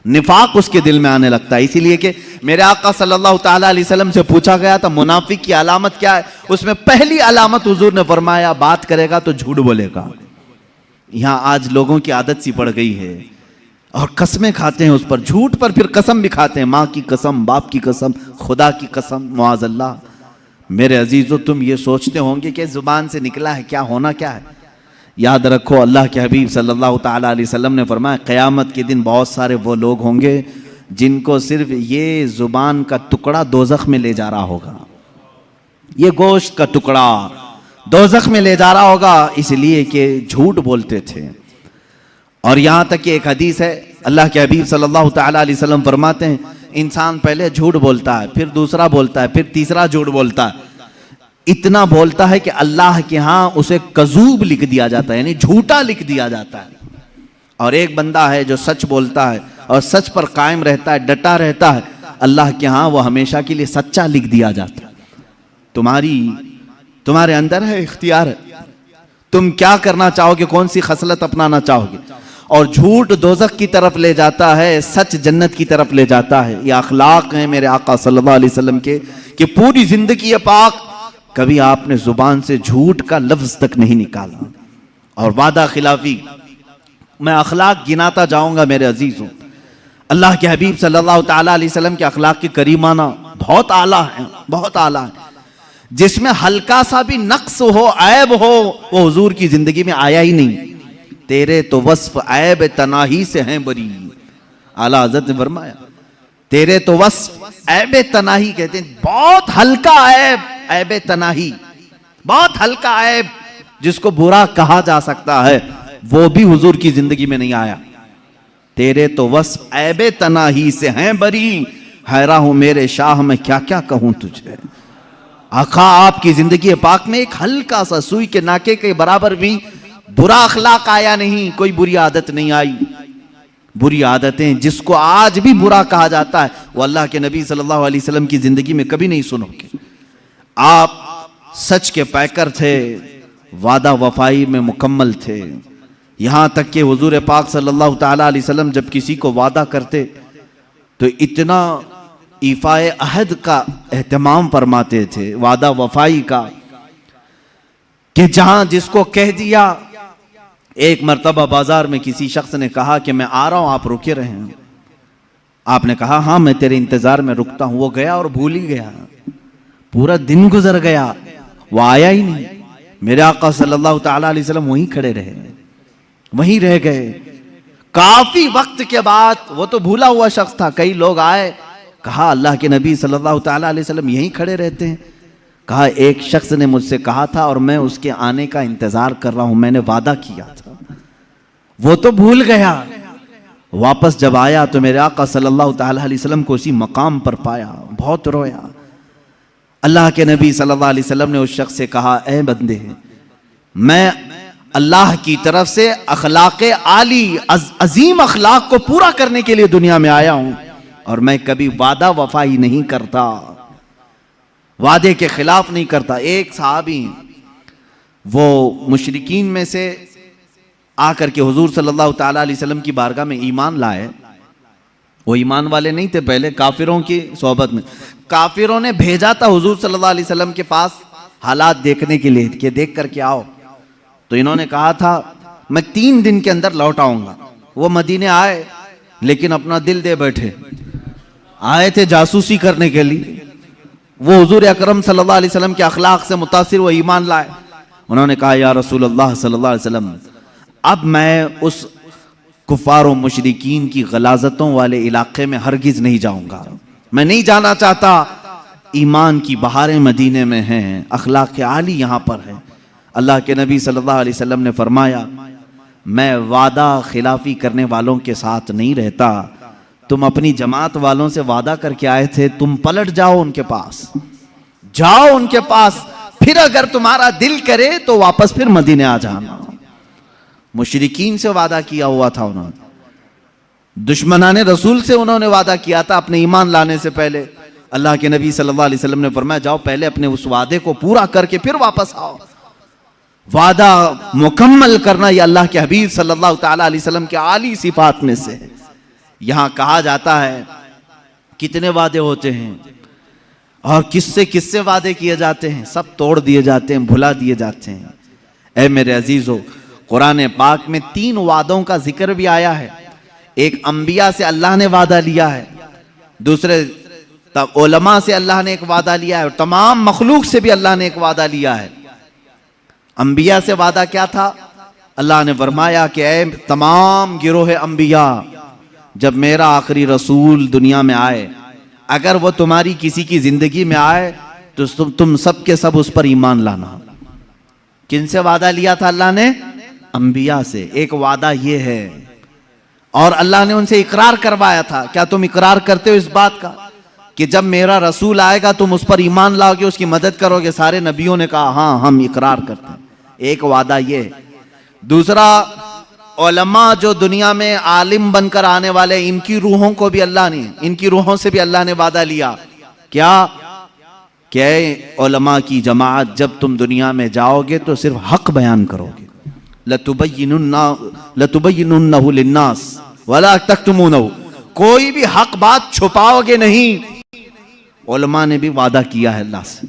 निफाक उसके दिल में आने लगता है। इसीलिए कि मेरे आका सल्लल्लाहु ताला अलैहि वसल्लम से पूछा गया था मुनाफिक की अलामत क्या है, उसमें पहली अलामत हुजूर ने फरमाया बात करेगा तो झूठ बोलेगा। यहां आज लोगों की आदत सी पड़ गई है और कसमें खाते हैं उस पर, झूठ पर फिर कसम भी खाते हैं, माँ की कसम, बाप की कसम, खुदा की कसम, मुआज़ल्लाह। मेरे अजीजों, तुम ये सोचते होंगे कि जुबान से निकला है क्या, होना क्या है। याद रखो अल्लाह के हबीब सल्लल्लाहु ताला अलैहि वसल्लम ने फरमाया क़यामत के दिन बहुत सारे वो लोग होंगे जिनको सिर्फ ये जुबान का टुकड़ा दोज़ख में ले जा रहा होगा, ये गोश्त का टुकड़ा दोज़ख में ले जा रहा होगा, इसलिए कि झूठ बोलते थे। और यहां तक कि एक हदीस है, अल्लाह के हबीब सल्लल्लाहु ताला अलैहि वसल्लम फरमाते हैं इंसान पहले झूठ बोलता है, फिर दूसरा बोलता है, फिर तीसरा झूठ बोलता है। इतना बोलता है कि अल्लाह के यहां उसे कजूब लिख दिया जाता है, यानी झूठा लिख दिया जाता है। और एक बंदा है जो सच बोलता है और सच पर कायम रहता है, डटा रहता है, अल्लाह के यहां वो हमेशा के लिए सच्चा लिख दिया जाता है। तुम्हारे अंदर है, इख्तियार है, तुम क्या करना चाहोगे, कौन सी खसलत अपनाना चाहोगे। और झूठ दोज़ख की तरफ ले जाता है, सच जन्नत की तरफ ले जाता है। ये अखलाक हैं मेरे आका सल्लल्लाहु अलैहि वसल्लम के, कि पूरी जिंदगी पाक कभी आपने जुबान से झूठ का लफ्ज तक नहीं निकाला। और वादा खिलाफी, मैं अखलाक गिनाता जाऊंगा मेरे अजीजों। अल्लाह के हबीब सल्लल्लाहु ताला अलैहि वसल्लम के अखलाक की करीमाना बहुत आला है, बहुत आला है। जिसमें हल्का सा भी नक्स हो, ऐब हो, वो हुजूर की जिंदगी में आया ही नहीं। तेरे तो वस्फ ऐब तनाही से हैं बरी, आला हज़रत ने फरमाया, तेरे तो वस्फ ऐब तनाही, कहते हैं बहुत हल्का ऐब, ऐब तनाही, बहुत हल्का ऐब जिसको बुरा कहा जा सकता है, वो भी हुजूर की जिंदगी में नहीं आया। तेरे तो वस्फ ऐब तनाही से हैं बरी, हैरा हूं मेरे शाह मैं क्या क्या कहूं तुझे। आका आपकी जिंदगी पाक में एक हल्का सा सुई के नाके के बराबर भी बुरा अखलाक आया नहीं, कोई बुरी आदत नहीं आई। बुरी आदतें जिसको आज भी बुरा कहा जाता है, वो अल्लाह के नबी सल्लल्लाहु अलैहि वसल्लम की जिंदगी में कभी नहीं सुनोगे। आप सच के पैकर थे, वादा वफाई में मुकम्मल थे। यहां तक कि हुजूर पाक सल्लल्लाहु ताला अलैहि वसल्लम जब किसी को वादा करते तो इतना ईफाए अहद का एहतमाम फरमाते थे, वादा वफाई का, कि जहां जिसको कह दिया। एक मर्तबा बाजार में किसी शख्स ने कहा कि मैं आ रहा हूं, आप रुके रहे हैं। आपने कहा हाँ मैं तेरे इंतजार में रुकता हूं। वो गया और भूल ही गया, पूरा दिन गुजर गया, वो आया ही नहीं। मेरे आका सल्लल्लाहु ताला अलैहि वसल्लम वहीं खड़े रहे, वहीं रह गए। काफी वक्त के बाद, वो तो भूला हुआ शख्स था, कई लोग आए, कहा अल्लाह के नबी सल्लल्लाहु ताला अलैहि वसल्लम यहीं खड़े रहते हैं। कहा एक शख्स ने मुझसे कहा था और मैं उसके आने का इंतजार कर रहा हूं, मैंने वादा किया था। वो तो भूल गया। वापस जब आया तो मेरे आका सल्लल्लाहु ताला अलैहि वसल्लम को उसी मकाम पर पाया, बहुत रोया। अल्लाह के नबी सल्लल्लाहु अलैहि वसल्लम ने उस शख्स से कहा, ए बंदे, मैं अल्लाह की तरफ से अखलाक आली, अजीम अखलाक को पूरा करने के लिए दुनिया में आया हूं, और मैं कभी वादा वफाई नहीं करता, वादे के खिलाफ नहीं करता। एक सहाबी वो मुशरिकीन में से आकर के हुजूर सल्लल्लाहु ताला अलैहि वसल्लम की बारगाह में ईमान लाए। वो ईमान वाले नहीं थे, पहले काफिरों की सोहबत में। काफिरों ने भेजा था हुजूर सल्लल्लाहु अलैहि वसल्लम के पास हालात देखने के लिए, कि देख करके आओ। तो इन्होंने कहा था मैं 3 दिन के अंदर लौट आऊंगा। वो मदीने आए, लेकिन अपना दिल दे बैठे। आए थे जासूसी करने के लिए, वो हुजूर अकरम सल्लल्लाहु अलैहि वसल्लम के अखलाक से मुतासिर वो ईमान लाए। उन्होंने कहा या रसूल अल्लाह सल्लल्लाहु अलैहि वसल्लम, अब मैं उस कुफार और मुशरिकीन की गलाजतों वाले इलाके में हरगिज नहीं जाऊंगा, मैं नहीं जाना चाहता। ईमान की बहारें मदीने में हैं, अखलाक आली यहाँ पर है। अल्लाह के नबी सल्लल्लाहु अलैहि वसल्लम ने फरमाया, मैं वादा खिलाफी करने वालों के साथ नहीं रहता। तुम अपनी जमात वालों से वादा करके आए थे, तुम पलट जाओ उनके पास, जाओ उनके पास, फिर अगर तुम्हारा दिल करे तो वापस फिर मदीने आ जाना। मुशरिकीन से वादा किया हुआ था उन्होंने, दुश्मनाने रसूल से उन्होंने वादा किया था अपने ईमान लाने से पहले। अल्लाह के नबी सल्लल्लाहु अलैहि वसल्लम ने फरमाया, जाओ पहले अपने उस वादे को पूरा करके फिर वापस आओ। वादा मुकम्मल करना यह अल्लाह के हबीब सल्लल्लाहु ताला अलैहि वसल्लम के आली सिफात में से है। यहां कहा जाता है कितने वादे होते हैं और किससे किससे वादे किए जाते हैं, सब तोड़ दिए जाते हैं, भुला दिए जाते हैं। ऐ मेरे अजीजों, कुरान पाक में 3 वादों का जिक्र भी आया है। एक अंबिया से अल्लाह ने वादा लिया है, दूसरे उलमा से अल्लाह ने एक वादा लिया है, और तमाम मखलूक से भी अल्लाह ने एक वादा लिया है। अंबिया से वादा क्या था? अल्लाह ने फरमाया कि ऐ तमाम गिरोह अंबिया, जब मेरा आखिरी रसूल दुनिया में आए, अगर वो तुम्हारी किसी की जिंदगी में आए तो तुम सब के सब उस पर ईमान लाना। किन से वादा लिया था अल्लाह ने? अंबिया से। एक वादा ये है, और अल्लाह ने उनसे इकरार करवाया था, क्या तुम इकरार करते हो इस बात का? कि जब मेरा रसूल आएगा तुम उस पर ईमान लाओगे, उसकी मदद करोगे? सारे नबियों ने कहा हाँ हम इकरार करते हैं। एक वादा ये। दूसरा, उलमा जो दुनिया में आलिम बनकर आने वाले, इनकी रूहों को भी अल्लाह ने, इनकी रूहों से भी अल्लाह ने वादा लिया। क्या? उलमा की जमात जब तुम दुनिया में जाओगे तो सिर्फ हक बयान करोगे। लतुबय्यिनुन्नहु लिन्नास वला तक्तुमूनहु, कोई भी हक बात छुपाओगे नहीं। उलमा ने भी वादा किया है अल्लाह से।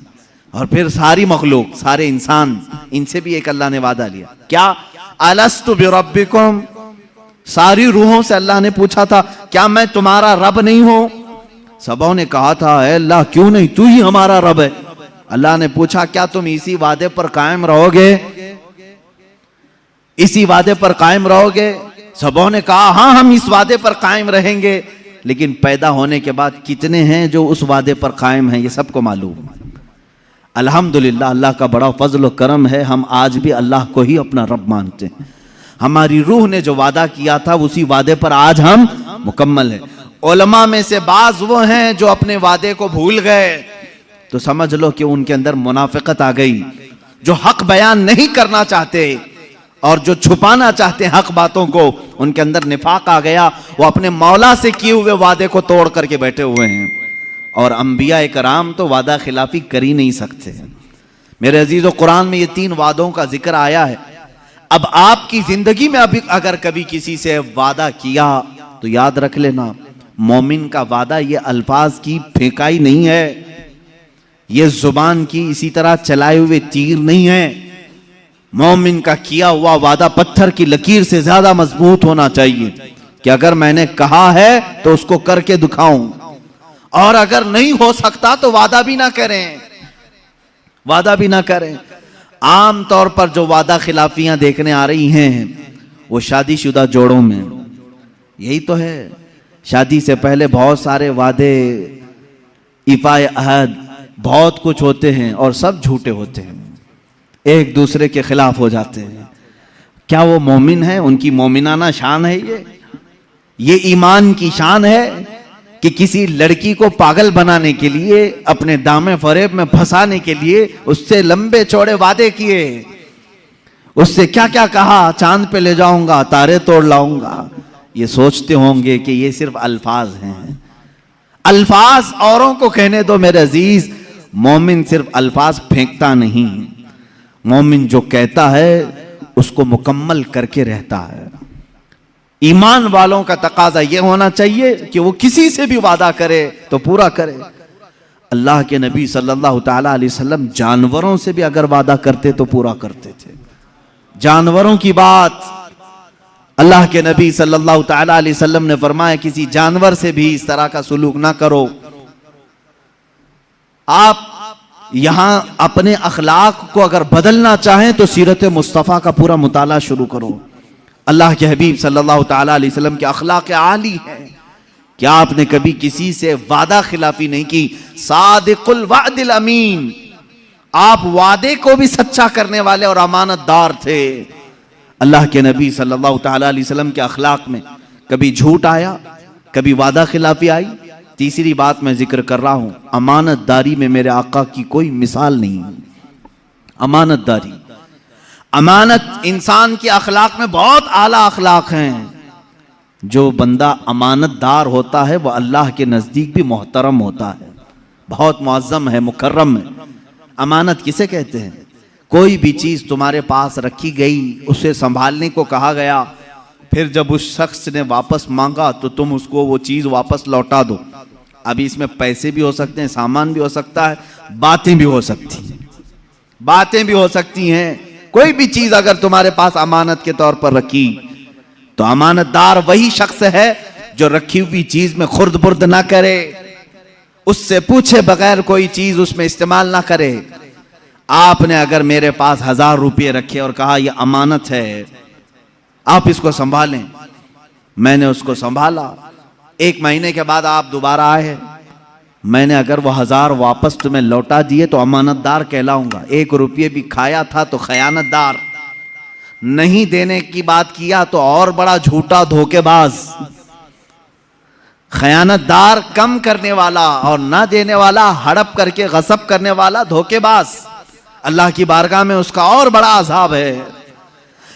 और फिर सारी मखलूक, सारे इंसान, इनसे भी एक अल्लाह ने वादा लिया। क्या? अलस्तु बिरब्बिकुम, सारी रूहों से अल्लाह ने पूछा था क्या मैं तुम्हारा रब नहीं हूं? सबों ने कहा था ऐ अल्लाह क्यों नहीं, तू ही हमारा रब है। अल्लाह ने पूछा क्या तुम इसी वादे पर कायम रहोगे? इसी वादे पर कायम रहोगे? सबों ने कहा हाँ हम इस वादे पर कायम रहेंगे। लेकिन पैदा होने के बाद कितने हैं जो उस वादे पर कायम हैं, ये सबको मालूम। अल्हम्दुलिल्लाह, अल्लाह का बड़ा फजल और करम है, हम आज भी अल्लाह को ही अपना रब मानते हैं। हमारी रूह ने जो वादा किया था उसी वादे पर आज हम मुकम्मल हैं। उलमा में से बाज वो हैं जो अपने वादे को भूल गए, तो समझ लो कि उनके अंदर मुनाफिकत आ गई। जो हक बयान नहीं करना चाहते और जो छुपाना चाहते हैं हक बातों को, उनके अंदर निफाक आ गया। वो अपने मौला से किए हुए वादे को तोड़ करके बैठे हुए हैं। और अंबिया कराम तो वादा खिलाफी कर ही नहीं सकते। मेरे अजीजों, कुरान में ये 3 वादों का जिक्र आया है। अब आपकी जिंदगी में अभी अगर कभी किसी से वादा किया तो याद रख लेना, मोमिन का वादा ये अल्फाज की फेंकाई नहीं है, ये जुबान की इसी तरह चलाए हुए तीर नहीं है। मोमिन का किया हुआ वादा पत्थर की लकीर से ज्यादा मजबूत होना चाहिए कि अगर मैंने कहा है तो उसको करके दिखाऊं, और अगर नहीं हो सकता तो वादा भी ना करें, वादा भी ना करें। आम तौर पर जो वादा खिलाफियां देखने आ रही हैं वो शादीशुदा जोड़ों में यही तो है। शादी से पहले बहुत सारे वादे, इफ़ाए अहद, बहुत कुछ होते हैं और सब झूठे होते हैं, एक दूसरे के खिलाफ हो जाते हैं। क्या वो मोमिन है? उनकी मोमिनाना शान है ये ईमान की शान है कि किसी लड़की को पागल बनाने के लिए, अपने दामे फरेब में फंसाने के लिए उससे लंबे चौड़े वादे किए, उससे क्या क्या कहा, चांद पे ले जाऊंगा, तारे तोड़ लाऊंगा। ये सोचते होंगे कि ये सिर्फ अल्फाज हैं। अल्फाज औरों को कहने दो मेरे अजीज, मोमिन सिर्फ अल्फाज फेंकता नहीं, मोमिन जो कहता है उसको मुकम्मल करके रहता है। ईमान वालों का तकाजा यह होना चाहिए कि वो किसी से भी वादा करे तो पूरा करे। अल्लाह के नबी सल्लल्लाहु ताला अलैहि वसल्लम जानवरों से भी अगर वादा करते तो पूरा करते थे। जानवरों की बात, अल्लाह के नबी सल्लल्लाहु ताला अलैहि वसल्लम ने फरमाया किसी जानवर से भी इस तरह का सुलूक ना करो। आप यहां अपने अखलाक को अगर बदलना चाहें तो सीरत मुस्तफ़ा का पूरा मुताला शुरू करो। अल्लाह के हबीब सल्लल्लाहु ताला अलैहि वसल्लम के अखलाक आली है। क्या आपने कभी किसी से वादा खिलाफी नहीं की? सादिकुल वादिल अमीन, आप वादे को भी सच्चा करने वाले और अमानतदार थे। अल्लाह के नबी सल्लल्लाहु ताला अलैहि वसल्लम के अखलाक में कभी झूठ आया, कभी वादा खिलाफी आई। तीसरी बात मैं जिक्र कर रहा हूं, अमानतदारी में मेरे आका की कोई मिसाल नहीं। अमानतदारी, अमानत इंसान के अखलाक में बहुत आला अखलाक हैं। जो बंदा अमानतदार होता है वह अल्लाह के नज़दीक भी मोहतरम होता है, बहुत मुअज़्ज़म है, मुकर्रम है। अमानत किसे कहते हैं? कोई भी चीज़ तुम्हारे पास रखी गई, उसे संभालने को कहा गया, फिर जब उस शख्स ने वापस मांगा तो तुम उसको वो चीज़ वापस लौटा दो। अभी इसमें पैसे भी हो सकते हैं, सामान भी हो सकता है, बातें भी हो सकती हैं, बातें भी हो सकती हैं। कोई भी चीज़ अगर तुम्हारे पास अमानत के तौर पर रखी तो अमानतदार वही शख्स है जो रखी हुई चीज में खुर्द बुर्द ना करे, उससे पूछे बगैर कोई चीज उसमें इस्तेमाल ना करे। आपने अगर मेरे पास 1000 रुपये रखे और कहा यह अमानत है, आप इसको संभालें, मैंने उसको संभाला, 1 महीने के बाद आप दोबारा आए, मैंने अगर वो 1000 वापस तुम्हें लौटा दिए तो अमानतदार कहलाऊंगा। 1 रुपये भी खाया था तो खयानतदार, नहीं देने की बात किया तो और बड़ा झूठा धोखेबाज। खयानतदार, कम करने वाला और ना देने वाला, हड़प करके गसब करने वाला, धोखेबाज, अल्लाह की बारगाह में उसका और बड़ा अजाब है।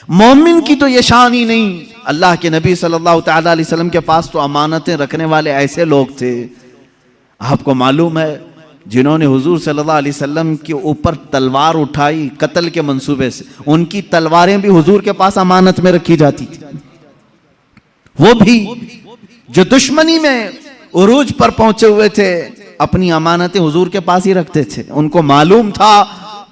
मोमिन की तो ये शान ही नहीं। अल्लाह के नबी सल्लल्लाहु अलैहि वसल्लम के पास तो अमानतें रखने वाले ऐसे लोग थे, आपको मालूम है, जिन्होंने हुजूर सल्लल्लाहु अलैहि वसल्लम के ऊपर तलवार उठाई कत्ल के मंसूबे से, उनकी तलवारें भी हुजूर के पास अमानत में रखी जाती थी। वो भी जो दुश्मनी में उरूज पर पहुंचे हुए थे, अपनी अमानतें हुजूर के पास ही रखते थे। उनको मालूम था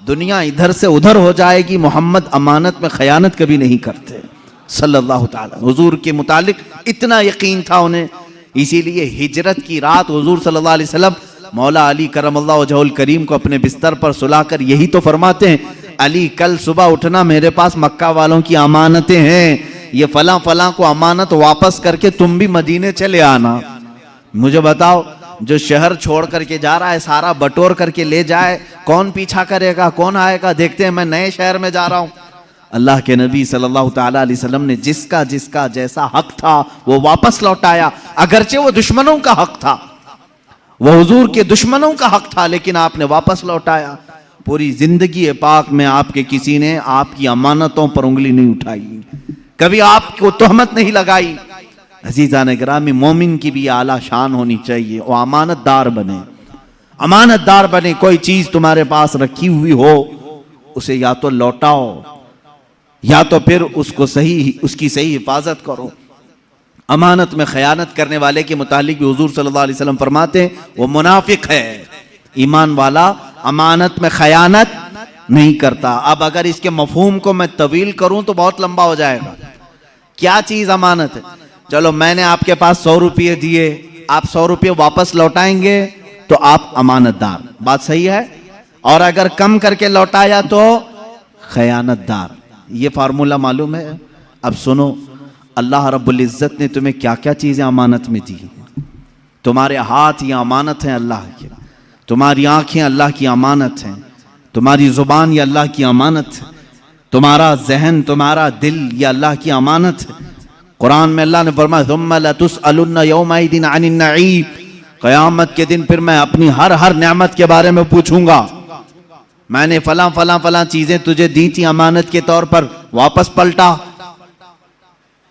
दुनिया इधर से उधर हो जाएगी, मोहम्मद अमानत में खयानत कभी नहीं करते सल्लल्लाहु ताला। हुजूर के मुतालिक इतना यकीन था उन्हें, इसीलिए हिजरत की रात हुजूर सल्लल्लाहु अलैहि वसल्लम मौला अली करमल्लाहु वजहुल करीम को अपने बिस्तर पर सुलाकर यही तो फरमाते हैं, अली कल सुबह उठना, मेरे पास मक्का वालों की अमानतें हैं, ये फला फला को अमानत वापस करके तुम भी मदीने चले आना। मुझे बताओ, जो शहर छोड़ करके जा रहा है सारा बटोर करके ले जाए, कौन पीछा करेगा, कौन आएगा? देखते हैं मैं नए शहर में जा रहा हूं। अल्लाह के नबी सल्लल्लाहु ताला अलैहि वसल्लम ने जिसका जिसका जैसा हक था वो वापस लौटाया, अगरचे वो दुश्मनों का हक था, वो हुजूर के दुश्मनों का हक था, लेकिन आपने वापस लौटाया। पूरी जिंदगी पाक में आपके किसी ने आपकी अमानतों पर उंगली नहीं उठाई, कभी आपको तोहमत नहीं लगाई। अजीज़ान गिरामी, मोमिन की भी आला शान होनी चाहिए, वो अमानतदार बने, अमानतदार बने। कोई चीज तुम्हारे पास रखी हुई हो उसे या तो लौटाओ या तो फिर उसकी सही हिफाजत करो। अमानत में खयानत करने वाले के मुतालिक भी हुजूर सल्लल्लाहु अलैहि वसल्लम फरमाते हैं वो मुनाफिक है। ईमान वाला अमानत में खयानत नहीं करता। अब अगर इसके मफहूम को मैं तवील करूं तो बहुत लंबा हो जाएगा। क्या चीज अमानत है? चलो मैंने आपके पास 100 रुपये दिए, आप 100 रुपये वापस लौटाएंगे तो आप अमानतदार, बात सही है। और अगर कम करके लौटाया तो खयानतदार। ये फार्मूला मालूम है? अब सुनो, अल्लाह रब्बुल इज्जत ने तुम्हें क्या क्या चीजें अमानत में दी। तुम्हारे हाथ ये अमानत हैं अल्लाह के, तुम्हारी आंखें अल्लाह की अमानत हैं, तुम्हारी जुबान ये अल्लाह की अमानत है, तुम्हारा जहन, तुम्हारा दिल ये अल्लाह की अमानत है। कुरान में अल्लाह ने फरमाया सुम्मा लतुसअलुन्ना यौमइदिन अनिन नईम, क़यामत के दिन फिर मैं अपनी हर नेमत के बारे में पूछूंगा। मैंने फला फला फला चीजें तुझे दी थी अमानत के तौर पर, वापस पलटा।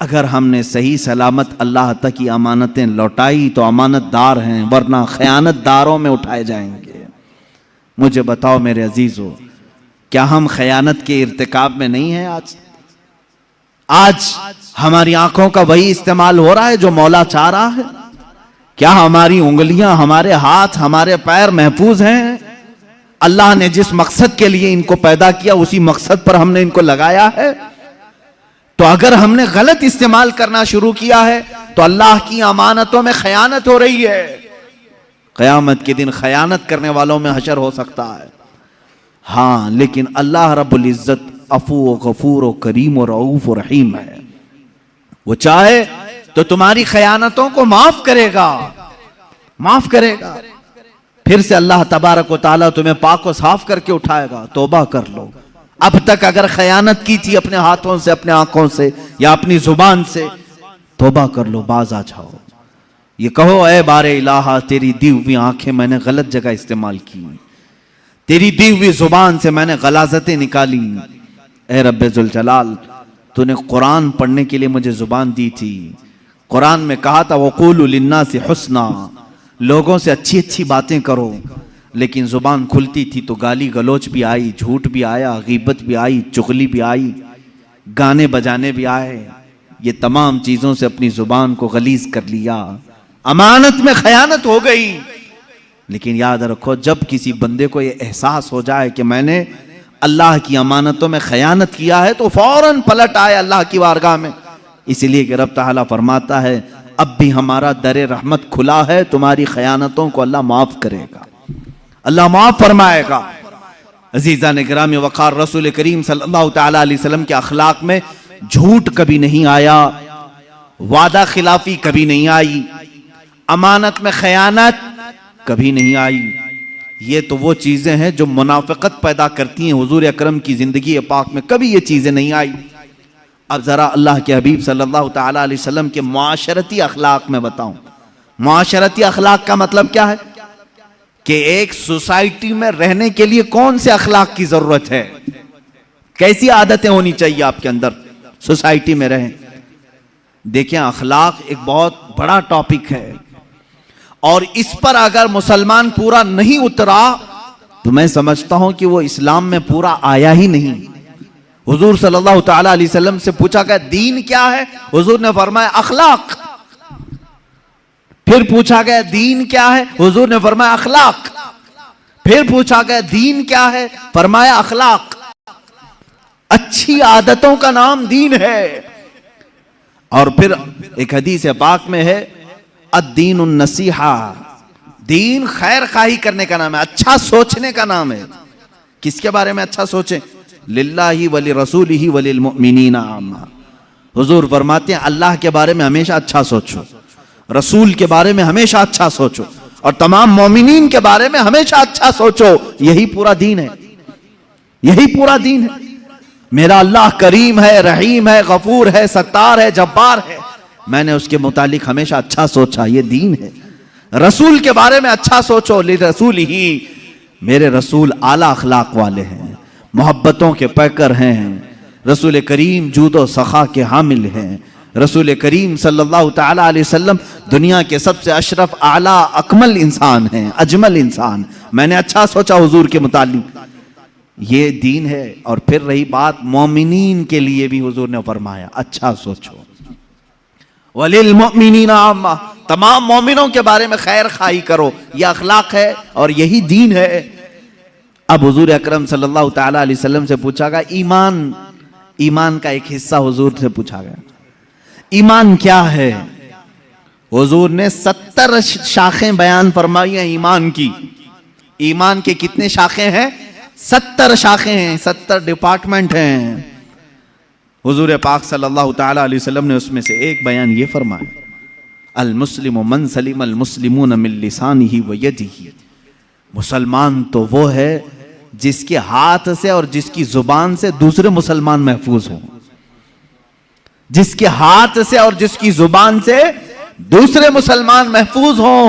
अगर हमने सही सलामत अल्लाह तक की अमानतें लौटाई तो अमानतदार हैं, वरना खयानतदारों में उठाए जाएंगे। मुझे बताओ मेरे अजीजों, क्या हम खयानत के इर्तिकाब में नहीं हैं? आज हमारी आंखों का वही इस्तेमाल हो रहा है जो मौला चाह रहा है? क्या हमारी उंगलियां, हमारे हाथ, हमारे पैर महफूज हैं? अल्लाह ने जिस मकसद के लिए इनको पैदा किया उसी मकसद पर हमने इनको लगाया है। तो अगर हमने गलत इस्तेमाल करना शुरू किया है तो अल्लाह की अमानतों में खयानत हो रही है। क़यामत के दिन खयानत करने वालों में हशर हो सकता है। हाँ, लेकिन अल्लाह रब्बुल इज्जत अफू व गफूर व करीम व रऊफ व रहीम है। वो चाहे तो तुम्हारी खयानतों को माफ करेगा, माफ करेगा। फिर से अल्लाह तबारक व तआला तुम्हें पाक व साफ करके उठाएगा। तौबा कर लो। अब तक अगर खयानत की थी अपने हाथों से, अपने आंखों से या अपनी जुबान से, तौबा कर लो, बाज आ जाओ। ये कहो ए बारे इलाहा, तेरी दी हुई आंखें मैंने गलत जगह इस्तेमाल की, तेरी दी हुई जुबान से मैंने गलाजतें निकाली। ए रब्बे जुल जलाल, तूने कुरान पढ़ने के लिए मुझे जुबान दी थी। कुरान में कहा था वक़ूलु लिन्नासि हुस्ना, लोगों से अच्छी अच्छी बातें करो, लेकिन जुबान खुलती थी तो गाली गलोच भी आई, झूठ भी आया, गीबत भी आई, चुगली भी आई, गाने बजाने भी आए। ये तमाम चीजों से अपनी जुबान को गलीज कर लिया, अमानत में खयानत हो गई। लेकिन याद रखो, जब किसी बंदे को ये एहसास हो जाए कि मैंने अल्लाह की अमानतों में खयानत किया है तो फौरन पलट आए अल्लाह की बारगाह में। इसीलिए कि रब ताला फरमाता है अब भी हमारा दरे रहमत खुला है, तुम्हारी खयानतों को अल्लाह माफ करेगा, अल्लाह माफ फरमाएगा। अजीज़ान गिरामी, वक़ार रसूल करीम सल्लल्लाहु तआला अलैहि वसल्लम के अखलाक में झूठ कभी नहीं आया, वादा खिलाफी कभी नहीं आई, अमानत में खयानत कभी नहीं आई। ये तो वो चीजें हैं जो मुनाफिकत पैदा करती हैं। हुजूर अकरम की जिंदगी पाक में कभी ये चीजें नहीं आई। अब जरा अल्लाह के हबीब सल्लल्लाहु तआला अलैहि वसल्लम के मुआशरती अखलाक में बताऊं। मुआशरती अखलाक का मतलब क्या है कि एक सोसाइटी में रहने के लिए कौन से अखलाक की जरूरत है, कैसी आदतें होनी चाहिए आपके अंदर सोसाइटी में रहें। देखिए, अखलाक एक बहुत बड़ा टॉपिक है और इस पर अगर मुसलमान पूरा नहीं उतरा तो मैं समझता हूं कि वो इस्लाम में पूरा आया ही नहीं। हुजूर सल्लल्लाहु ताला अलैहि वसल्लम से पूछा गया दीन क्या है, हुजूर ने फरमाया अखलाक। फिर पूछा गया दीन क्या है, हुजूर ने फरमाया अखलाक। फिर पूछा गया दीन क्या है, फरमाया अखलाक। अच्छी आदतों का नाम दीन है। और फिर एक हदीस पाक में है अद्दीनुन नसीहा, दीन खैर खाही करने का नाम है, अच्छा सोचने का नाम है। किसके बारे में अच्छा सोचें? लिल्लाही वली रसूलिही वलिल मुमिनीना आम्मा। हुजूर फरमाते हैं अल्लाह के बारे में हमेशा अच्छा सोचो, रसूल के बारे में हमेशा अच्छा सोचो और तमाम मोमिनीन के बारे में हमेशा अच्छा सोचो। यही पूरा दीन है, यही पूरा दीन है। मेरा अल्लाह करीम है, रहीम है, गफूर है, सत्तार है, जब्बार है, मैंने उसके मुतालिक हमेशा अच्छा सोचा, ये दीन है। रसूल के बारे में अच्छा सोचो, ले रसूल ही, मेरे रसूल आला अखलाक वाले हैं, मोहब्बतों के पैकर हैं। रसूल करीम जूदो सखा के हामिल हैं। रसूल करीम सल्लल्लाहु ताला अलैहि वसल्लम दुनिया के सबसे अशरफ आला अकमल इंसान हैं, अजमल इंसान। मैंने अच्छा सोचा हुजूर के मुतालिक, ये दीन है। और फिर रही बात मोमिनीन के लिए भी हुजूर ने फरमाया अच्छा सोचो, वलिल मुमिनीना आम्मा, तमाम मोमिनों के बारे में खैर खाई करो। यह अखलाक है और यही दीन है। अब हुजूर अकरम सल्लल्लाहु ताला अलैहि वसल्लम से पूछा गया ईमान, ईमान का एक हिस्सा हुजूर से पूछा गया, ईमान क्या है? हुजूर ने 70 शाखें बयान फरमाई हैं ईमान की। ईमान के कितने शाखें हैं? 70 शाखें हैं, 70 डिपार्टमेंट हैं। हुजूर पाक सल्लल्लाहु ताला अलैहि वसल्लम ने उसमें से एक बयान ये फरमाया, अल मुस्लिम मन सलिम अल मुस्लिमून मिन लिसानिही व यदिही। मुसलमान तो वो है जिसके हाथ से और जिसकी जुबान से दूसरे मुसलमान महफूज हो, जिसके हाथ से और जिसकी जुबान से दूसरे मुसलमान महफूज हो,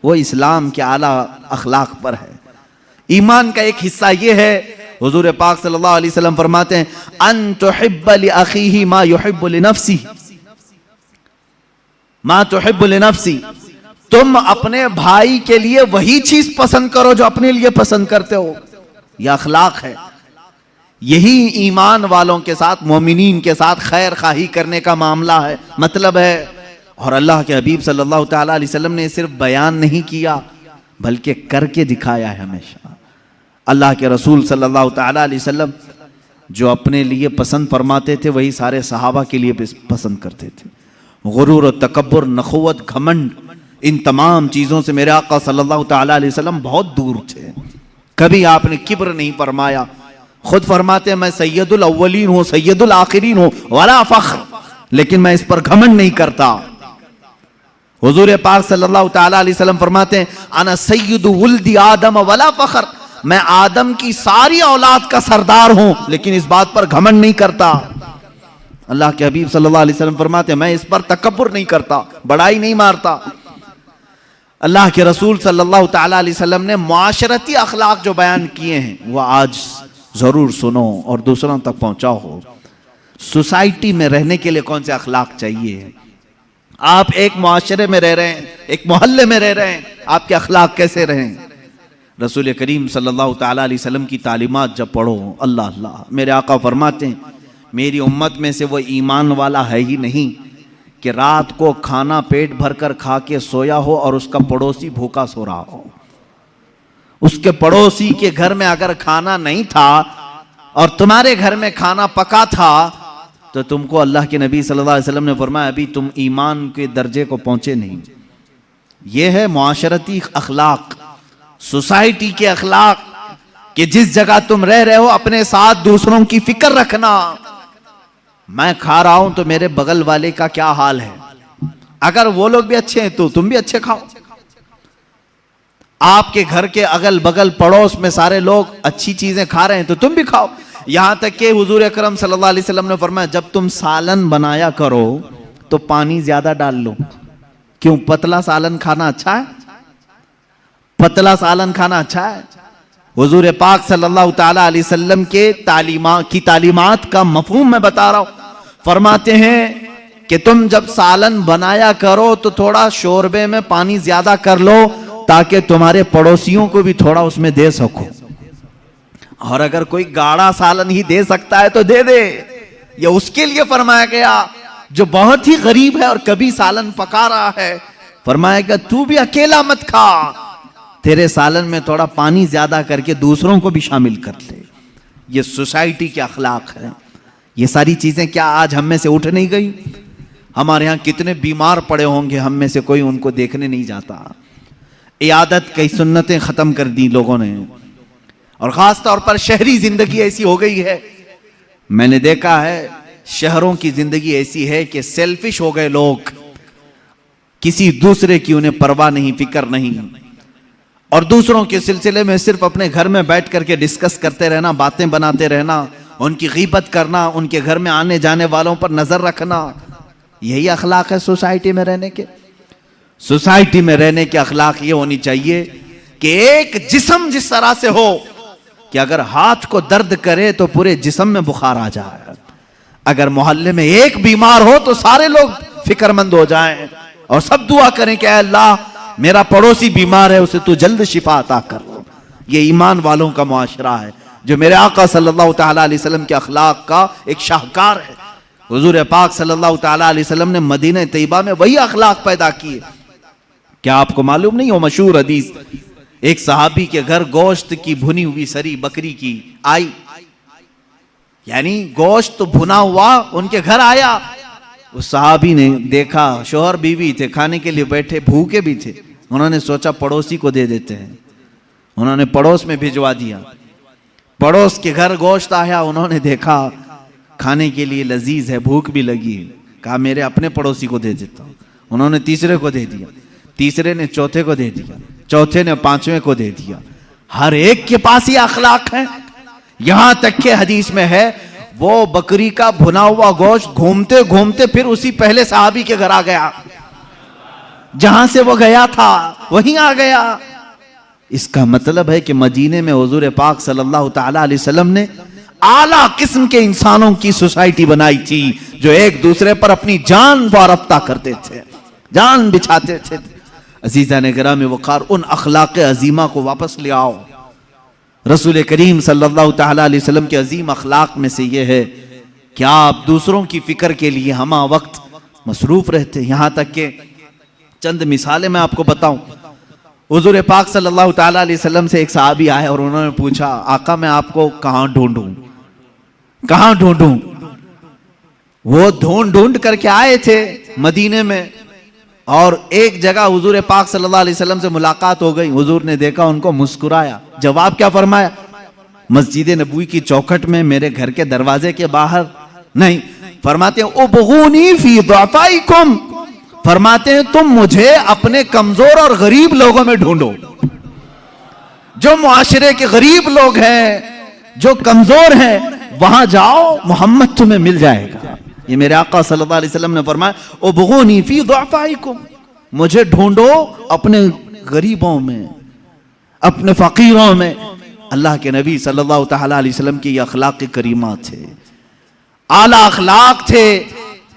वो इस्लाम के आला अखलाक पर है। ईमान का एक हिस्सा ये है, हुजूर पाक सल्लल्लाहु अलैहि वसल्लम फरमाते हैं अन तुहिब्ब लि अखीही मा युहिब्बु लि नफ्सी, मा तुहिब्बु लि नफ्सी, तुम अपने भाई के लिए वही चीज पसंद करो जो अपने लिए पसंद करते हो। यह अखलाक है। यही ईमान वालों के साथ, मोमिनीन के साथ खैर खाही करने का मामला है, मतलब है। और अल्लाह के हबीब सल्लल्लाहु ताला अलैहि वसल्लम ने सिर्फ बयान नहीं किया बल्कि करके दिखाया है हमेशा। अल्लाह के रसूल सल्लल्लाहु ताला अलैहि वसल्लम जो अपने लिए पसंद फरमाते थे वही सारे सहाबा के लिए पसंद करते थे। गुरूर, तकब्बुर, नखुवत, घमंड, इन तमाम चीजों से मेरे आका सल्लल्लाहु ताला अलैहि वसल्लम बहुत दूर थे। कभी आपने किब्र नहीं फरमाया। खुद फरमाते हैं मैं सैयदुल अव्वलीन हूं, सैयदुल आखिरीन हूं, वला फख्र, लेकिन मैं इस पर घमंड नहीं करता। हुजूर पाक सल्लल्लाहु ताला अलैहि वसल्लम फरमाते हैं अना सैयदु वुल्दी आदम वला फख्र, मैं आदम की सारी औलाद का सरदार हूं लेकिन इस बात पर घमंड नहीं करता। अल्लाह के हबीब सल्लल्लाहु अलैहि वसल्लम फरमाते हैं मैं इस पर तकब्बुर नहीं करता, बड़ाई नहीं मारता। अल्लाह के रसूल सल्लल्लाहु ताला अलैहि वसल्लम ने मुआशरती अखलाक जो बयान किए हैं वो आज जरूर सुनो और दूसरों तक पहुंचाओ। सोसाइटी में रहने के लिए कौन से अखलाक चाहिए? आप एक मुआशरे में रह रहे हैं, एक मोहल्ले में रह रहे हैं, आपके अखलाक कैसे रहें? रसूल करीम सल्लल्लाहु ताला अलैहि वसल्लम की तालीमात जब पढ़ो, अल्लाह अल्लाह, मेरे आका फरमाते हैं मेरी उम्मत में से वो ईमान वाला है ही नहीं कि रात को खाना पेट भरकर खा के सोया हो और उसका पड़ोसी भूखा सो रहा हो। उसके पड़ोसी के घर में अगर खाना नहीं था और तुम्हारे घर में खाना पका था तो तुमको अल्लाह के नबी सल्लल्लाहु अलैहि वसल्लम ने फरमाया अभी तुम ईमान के दर्जे को पहुंचे नहीं। यह है मुआशरती अखलाक, सोसाइटी के अखलाक कि जिस जगह तुम रह रहे हो अपने साथ दूसरों की फिक्र रखना। मैं खा रहा हूं तो मेरे बगल वाले का क्या हाल है, अगर वो लोग भी अच्छे हैं तो तुम भी अच्छे खाओ। आपके घर के अगल बगल पड़ोस में सारे लोग अच्छी चीजें खा रहे हैं तो तुम भी खाओ। यहां तक कि हुजूर अकरम सल्लल्लाहु अलैहि वसल्लम ने फरमाया जब तुम सालन बनाया करो तो पानी ज्यादा डाल लो। क्यों? पतला सालन खाना अच्छा है? पतला सालन खाना अच्छा है? हुजूर पाक सल्लल्लाहु ताला अलैहि वसल्लम के तालीमात का मफहूम मैं बता रहा हूं। फरमाते हैं कि तुम जब सालन बनाया करो तो थोड़ा शोरबे में पानी ज्यादा कर लो, ताकि तुम्हारे पड़ोसियों को भी थोड़ा उसमें दे सको। और अगर कोई गाढ़ा सालन ही दे सकता है तो दे दे। ये उसके लिए फरमाया गया जो बहुत ही गरीब है और कभी सालन पका रहा है। फरमाएगा तू भी अकेला मत खा, तेरे सालन में थोड़ा पानी ज्यादा करके दूसरों को भी शामिल कर ले। ये सोसाइटी के अखलाक है। ये सारी चीजें क्या आज हम में से उठ नहीं गई? हमारे यहाँ कितने बीमार पड़े होंगे, हम में से कोई उनको देखने नहीं जाता। इयादत कई सुन्नतें खत्म कर दी लोगों ने, और खास तौर पर शहरी जिंदगी ऐसी हो गई है। मैंने देखा है शहरों की जिंदगी ऐसी है कि सेल्फिश हो गए लोग, किसी दूसरे की उन्हें परवाह नहीं, फिक्र नहीं, और दूसरों के सिलसिले में सिर्फ अपने घर में बैठ करके डिस्कस करते रहना, बातें बनाते रहना, उनकी गीबत करना, उनके घर में आने जाने वालों पर नजर रखना। यही अखलाक है सोसाइटी में रहने के। सोसाइटी में रहने के अखलाक ये होनी चाहिए कि एक जिस्म जिस तरह से हो कि अगर हाथ को दर्द करे तो पूरे जिस्म में बुखार आ जाए। अगर मोहल्ले में एक बीमार हो तो सारे लोग फिक्रमंद हो जाएं और सब दुआ करें कि अल्लाह मेरा पड़ोसी बीमार है, उसे तू जल्द शिफा अता कर। ये ईमान वालों का मुआशरा है जो मेरे आका सल्लल्लाहु ताला अलैहि वसल्लम के अखलाक का एक शाहकार है। हुजूर पाक सल्लल्लाहु ताला अलैहि वसल्लम ने मदीना तैयबा में वही अखलाक पैदा किए। क्या आपको मालूम नहीं हो मशहूर हदीस, एक सहाबी के घर गोश्त की भुनी हुई सरी बकरी की आई, यानी गोश्त भुना हुआ उनके घर आया। उस सहाबी ने देखा, शोहर बीवी थे, खाने के लिए बैठे, भूखे भी थे। उन्होंने सोचा पड़ोसी को दे देते हैं। उन्होंने पड़ोस में भिजवा दिया। पड़ोस के घर गोश्त आया, उन्होंने देखा खाने के लिए लजीज है, भूख भी लगी है, कहा मेरे अपने पड़ोसी को दे देता हूं। उन्होंने तीसरे को दे दिया, तीसरे ने चौथे को दे दिया, चौथे ने पांचवें को दे दिया। हर एक के पास ये अखलाक है। यहां तक के हदीस में है वो बकरी का भुना हुआ गोश्त घूमते घूमते फिर उसी पहले सहाबी के घर आ गया, जहां से वो गया था वहीं आ गया। इसका मतलब है कि मदीने में हुजूर पाक सल्लल्लाहु ताला अलैहि वसल्लम ने आला किस्म के इंसानों की सोसाइटी बनाई थी, जो एक दूसरे पर अपनी जान वारफ्ता करते थे, जान बिछाते थे। अजीज़ान गिरामी वक़ार, उन अखलाक अजीमा को वापस ले आओ। रसूल करीम सल्लल्लाहु ताला अलैहि वसल्लम के अजीम अखलाक में से ये है कि आप दूसरों की फिक्र के लिए हमा वक्त मसरूफ रहते। यहां तक के चंद मिसालें मैं आपको बताऊं। हुजूर पाक सल्लल्लाहु ताला अलैहि वसल्लम से एक सहाबी आए और उन्होंने पूछा, आका मैं आपको कहां ढूंढूं, कहां ढूंढूं? वो ढूंढ ढूंढ करके आए थे मदीने में, और एक जगह हुजूर पाक सल्लल्लाहु अलैहि वसल्लम से मुलाकात हो गई। हुजूर ने देखा उनको, मुस्कुराया। जवाब क्या फरमाया? मस्जिद नबवी की चौखट में, मेरे घर के दरवाजे के बाहर नहीं। फरमाते हैं उबगूनी फी दुआफाइकुम, फरमाते हैं तुम मुझे अपने कमजोर और गरीब लोगों में ढूंढो। जो मुआशरे के गरीब लोग हैं, जो कमजोर हैं, वहां जाओ, मोहम्मद तुम्हें मिल जाएगा। ये मेरे आका सल्लल्लाहु अलैहि वसल्लम ने फरमाया उबगूनी फी दुआफाइकुम, मुझे ढूंढो अपने गरीबों में, अपने फकीरों में। अल्लाह के नबी सल्लल्लाहु ताला अलैहि वसल्लम की ये अखलाक करीमा थे, आला अखलाक थे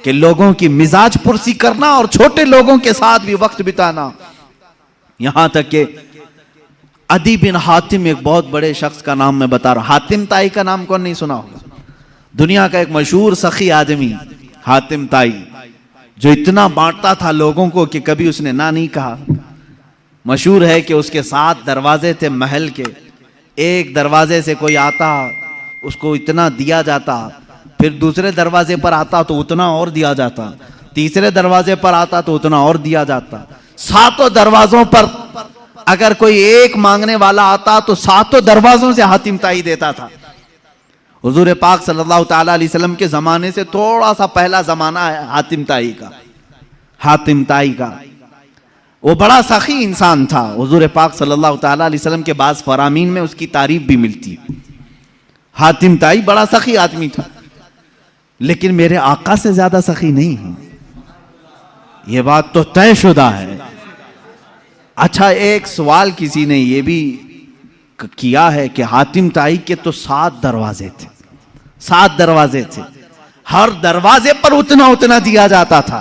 कि लोगों की मिजाज पुरसी करना और छोटे लोगों के साथ भी वक्त बिताना। यहां तक कि अदी बिन हातिम, एक बहुत बड़े शख्स का नाम मैं बता रहा हूं। हातिम ताई का नाम कौन नहीं सुना होगा? दुनिया का एक मशहूर सखी आदमी हातिम ताई, जो इतना बांटता था लोगों को कि कभी उसने ना नहीं कहा। मशहूर है कि उसके 7 दरवाजे थे महल के, एक दरवाजे से कोई आता उसको इतना दिया जाता, फिर दूसरे दरवाजे पर आता तो उतना और दिया जाता, तीसरे दरवाजे पर आता तो उतना और दिया जाता। 7 दरवाजों पर अगर कोई एक मांगने वाला आता तो 7 दरवाजों से हातिम ताई देता था। हुजूर पाक सल्लल्लाहु ताला अलैहि वसल्लम के जमाने से थोड़ा सा पहला जमाना है हातिम ताई का। हातिम ताई का वो बड़ा सखी इंसान था। हुजूर पाक सल्लल्लाहु ताला अलैहि वसल्लम के बाद फरामीन में उसकी तारीफ भी मिलती। हातिम ताई बड़ा सखी आदमी था, लेकिन मेरे आका से ज्यादा सखी नहीं है। ये बात तो तयशुदा है। अच्छा, एक सवाल किसी ने ये भी किया है कि हातिम ताई के तो 7 दरवाजे थे, 7 दरवाजे थे, हर दरवाजे पर उतना उतना दिया जाता था।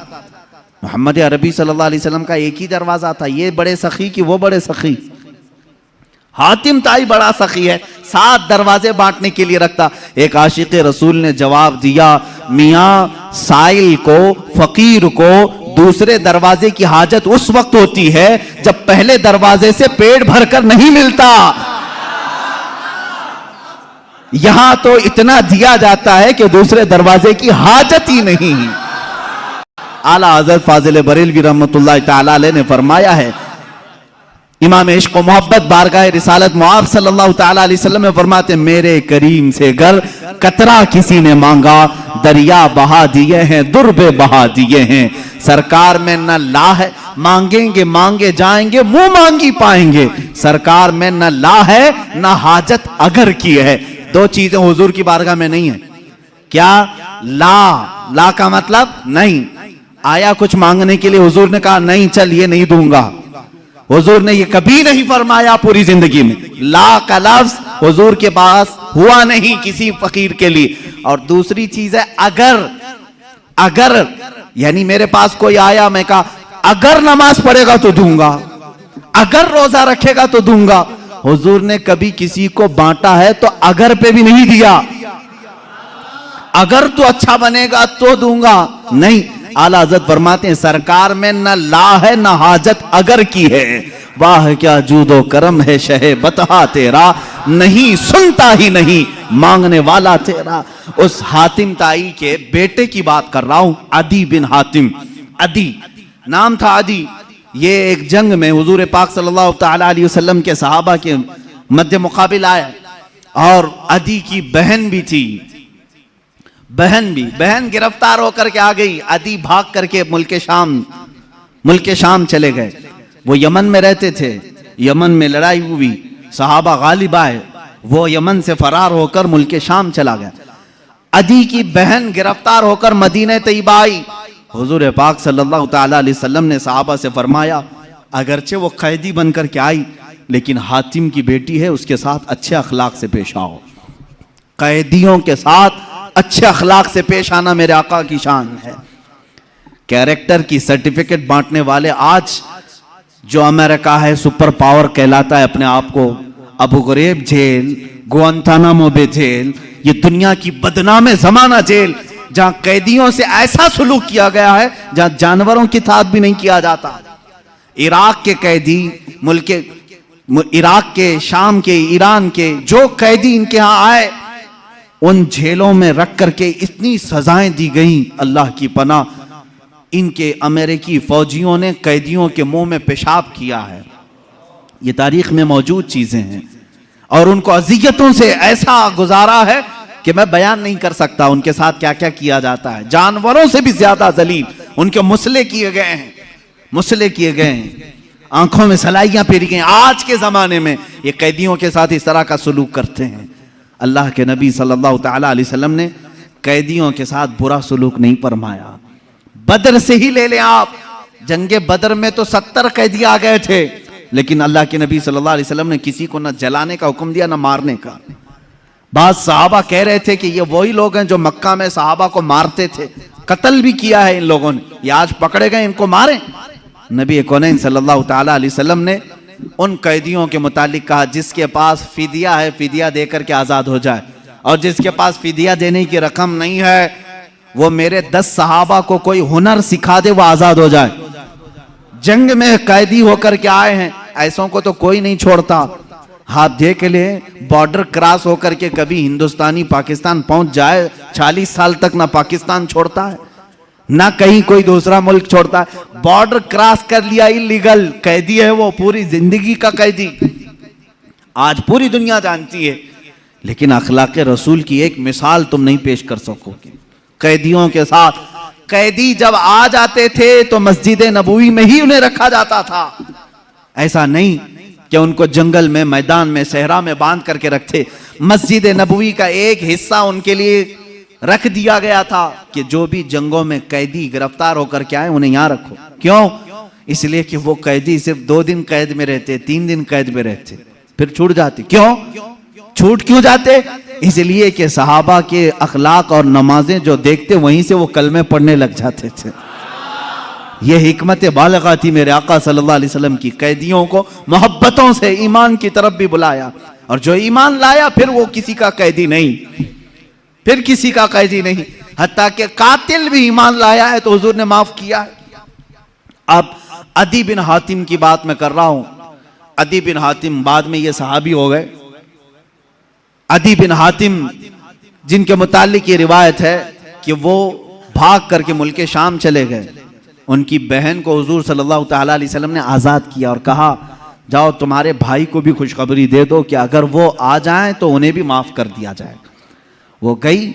मोहम्मद अरबी सल्लल्लाहु अलैहि वसल्लम का एक ही दरवाजा था, ये बड़े सखी कि वो बड़े सखी। हातिम ताई बड़ा सखी है, 7 दरवाजे बांटने के लिए रखता। एक आशिक रसूल ने जवाब दिया, मियाँ साइल को, फकीर को दूसरे दरवाजे की हाजत उस वक्त होती है जब पहले दरवाजे से पेट भरकर नहीं मिलता। यहां तो इतना दिया जाता है कि दूसरे दरवाजे की हाजत ही नहीं। आला हज़रत फाजिल बरेलवी रहमतुल्लाह तआला अलैह ने फरमाया है, इमाम इश्क व मोहब्बत बारगाह रिसालत मुआब सल्लल्लाहु तआला अलैहि वसल्लम में फरमाते, मेरे करीम से गर कतरा किसी ने मांगा, दरिया बहा दिए हैं, दुर्बे बहा दिए हैं। सरकार में न ला है, मांगेंगे मांगे जाएंगे, मुंह मांगी पाएंगे। सरकार में न ला है न हाजत अगर की है। 2 चीजें हुजूर की बारगाह में नहीं है। क्या? ला का मतलब नहीं। आया कुछ मांगने के लिए, हुजूर ने कहा नहीं चल ये नहीं दूंगा। हुजूर ने ये कभी नहीं फरमाया पूरी जिंदगी में। ला का लफ्ज हुजूर के पास हुआ नहीं किसी फकीर के लिए। और दूसरी चीज है अगर यानी मेरे पास कोई आया, मैं कहा अगर नमाज पढ़ेगा तो दूंगा, अगर रोजा रखेगा तो दूंगा। हुजूर ने कभी किसी को बांटा है तो अगर पे भी नहीं दिया, अगर तो अच्छा बनेगा तो दूंगा, नहीं। आला हज़रत फरमाते हैं, सरकार में न ला है न हाजत अगर की है। वाह क्या जूदो करम है शहे बता तेरा, नहीं सुनता ही नहीं मांगने वाला तेरा। उस हातिम ताई के बेटे की बात कर रहा हूं, अदी बिन हातिम। अदी नाम था, अदी। ये एक जंग में हुजूर पाक सल्लल्लाहु तआला अलैहि वसल्लम के सहाबा के मध्य मुकाबिल आया। और अदी की बहन भी थी, बहन गिरफ्तार होकर के आ गई। अदी भाग करके मुल्क शाम चले गए। वो यमन में रहते थे, यमन में लड़ाई हुई, सहाबा गालिब आए, वो यमन से फरार होकर मुल्क शाम चला गया। अदी की बहन गिरफ्तार होकर मदीने तैयबा आई। हुजूर पाक सल्लल्लाहु तआला अलैहि वसल्लम ने सहाबा से फरमाया, अगरचे वो कैदी बनकर के आई, लेकिन हातिम की बेटी है, उसके साथ अच्छे अखलाक से पेश आओ। कैदियों के साथ अच्छे अखलाक से पेश आना मेरे आका की शान है। कैरेक्टर की सर्टिफिकेट बांटने वाले आज जो अमेरिका है सुपर पावर कहलाता है अपने आप को, Abu ग़ुरैब jail, Guantanamo Bay jail, ये दुनिया की बदनाम जमाना जेल, जहां कैदियों से ऐसा सुलूक किया गया है जहां जानवरों की साथ भी नहीं किया जाता। इराक के कैदी, इराक के, शाम के, ईरान के जो कैदी इनके यहां आए, उन जेलों में रख करके इतनी सजाएं दी गई, अल्लाह की पनाह। इनके अमेरिकी फौजियों ने कैदियों के मुंह में पेशाब किया है। ये तारीख में मौजूद चीजें हैं। और उनको अजियतों से ऐसा गुजारा है कि मैं बयान नहीं कर सकता उनके साथ क्या क्या किया जाता है। जानवरों से भी ज्यादा जलील उनके मुसले किए गए हैं, मुसले किए गए हैं, आंखों में सलाइयां फेरी गई। आज के जमाने में ये कैदियों के साथ इस तरह का सलूक करते हैं। अल्लाह के नबी सल्लल्लाहु तआला अलैहि वसल्लम ने कैदियों के साथ बुरा सलूक नहीं फरमाया। बदर से ही ले लें आप, जंगे बदर में तो 70 कैदी आ गए थे, लेकिन अल्लाह के नबी सल्लल्लाहु अलैहि वसल्लम ने किसी को न जलाने का हुक्म दिया न मारने का। बाद सहाबा कह रहे थे कि ये वही लोग हैं जो मक्का में सहाबा को मारते थे, कत्ल भी किया है इन लोगों ने, ये आज पकड़े गए, इनको मारें। नबी कौनैन सल्लल्लाहु तआला अलैहि वसल्लम ने उन कैदियों के मुतालिक कहा, जिसके पास फिदिया है फिदिया देकर के आजाद हो जाए, और जिसके पास फिदिया देने की रकम नहीं है वो मेरे 10 सहाबा को कोई हुनर सिखा दे, वो आजाद हो जाए। जंग में कैदी होकर के आए हैं, ऐसों को तो कोई नहीं छोड़ता। आप देख ले, बॉर्डर क्रॉस होकर के कभी हिंदुस्तानी पाकिस्तान पहुंच जाए, 40 साल तक ना पाकिस्तान छोड़ता है ना कहीं कोई दूसरा मुल्क छोड़ता है। बॉर्डर क्रॉस कर लिया, इलीगल कैदी है वो, पूरी जिंदगी का कैदी। आज पूरी दुनिया जानती है, लेकिन अखलाक रसूल की एक मिसाल तुम नहीं पेश कर सकोगे। कैदियों के साथ, कैदी जब आ जाते थे तो मस्जिद नबवी में ही उन्हें रखा जाता था। ऐसा नहीं कि उनको जंगल में, मैदान में, सहरा में बांध करके रखते। मस्जिद नबवी का एक हिस्सा उनके लिए रख दिया गया था कि जो भी जंगों में कैदी गिरफ्तार होकर के आए उन्हें यहां रखो। क्यों? इसलिए कि वो कैदी सिर्फ 2 दिन कैद में रहते, 3 दिन कैद में रहते, फिर छूट जाते। क्यों छूट क्यों जाते? इसलिए कि सहाबा के अखलाक और नमाजें जो देखते वहीं से वो कलमे पढ़ने लग जाते थे। ये हिकमत बालिगा थी मेरे आका सल्लल्लाहु अलैहि वसल्लम की। कैदियों को मोहब्बतों से ईमान की तरफ भी बुलाया, और जो ईमान लाया फिर वो किसी का कैदी नहीं, फिर किसी का कैदी नहीं। हत्ता कि कातिल भी ईमान लाया है तो हुजूर ने माफ किया है। अब अदी बिन हातिम की बात मैं कर रहा हूं। अदी बिन हातिम बाद में ये सहाबी हो गए। अदी बिन हातिम जिनके मुतालिक ये रिवायत है कि वो भाग करके मुल्क शाम चले गए। उनकी बहन को हुजूर सल्लल्लाहु तआला अलैहि वसल्लम ने आज़ाद किया और कहा जाओ तुम्हारे भाई को भी खुशखबरी दे दो कि अगर वो आ जाएं तो उन्हें भी माफ कर दिया जाए। वो गई,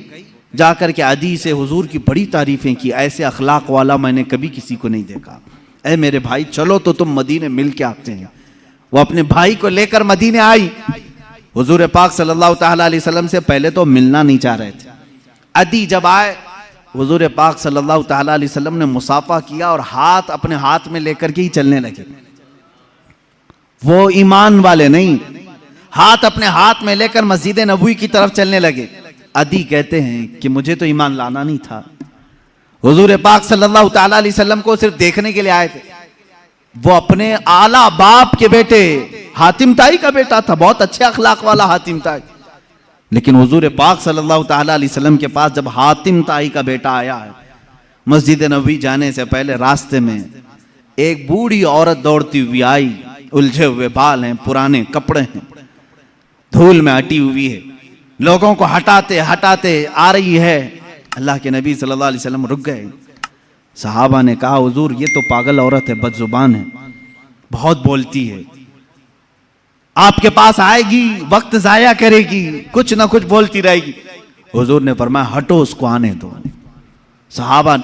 जाकर के अदी से हुजूर की बड़ी तारीफें की, ऐसे अखलाक वाला मैंने कभी किसी को नहीं देखा। ऐ मेरे भाई चलो तो तुम मदीने मिल के आते हैं। वो अपने भाई को लेकर मदीने आई। हुजूर पाक सल्लल्लाहु तआला अलैहि वसल्लम से पहले तो मिलना नहीं चाह रहे थे। अदी जब आए हुजूर पाक सल्लल्लाहु तआला अलैहि वसल्लम ने मुसाफा किया और हाथ अपने हाथ में लेकर के ही चलने लगे। वो ईमान वाले नहीं, हाथ अपने हाथ में लेकर मस्जिद नबवी की तरफ चलने लगे। अदी कहते हैं कि मुझे तो ईमान लाना नहीं था, हुजूर पाक सल्लल्लाहु तआला अलैहि वसल्लम को सिर्फ देखने के लिए आए थे। वो अपने आला बाप के बेटे हातिम ताई का बेटा था, बहुत अच्छे अखलाक वाला हातिम ताई। लेकिन हुजूर पाक सल्लल्लाहु तआला अलैहि वसल्लम के पास जब हातिम ताई का बेटा आया है, मस्जिद नबवी जाने से पहले रास्ते में एक बूढ़ी औरत दौड़ती हुई आई। उलझे हुए बाल हैं, पुराने कपड़े हैं, धूल में हटी हुई है, लोगों को हटाते हटाते आ रही है। अल्लाह के नबी सल्लल्लाहु अलैहि वसल्लम रुक गए। सहाबा ने कहा हुजूर ये तो पागल औरत है, बदजुबान है, बहुत बोलती है, आपके पास आएगी वक्त जाया करेगी, कुछ ना कुछ बोलती रहेगी। हुजूर ने फरमाया हटो उसको आने दो। सहाबा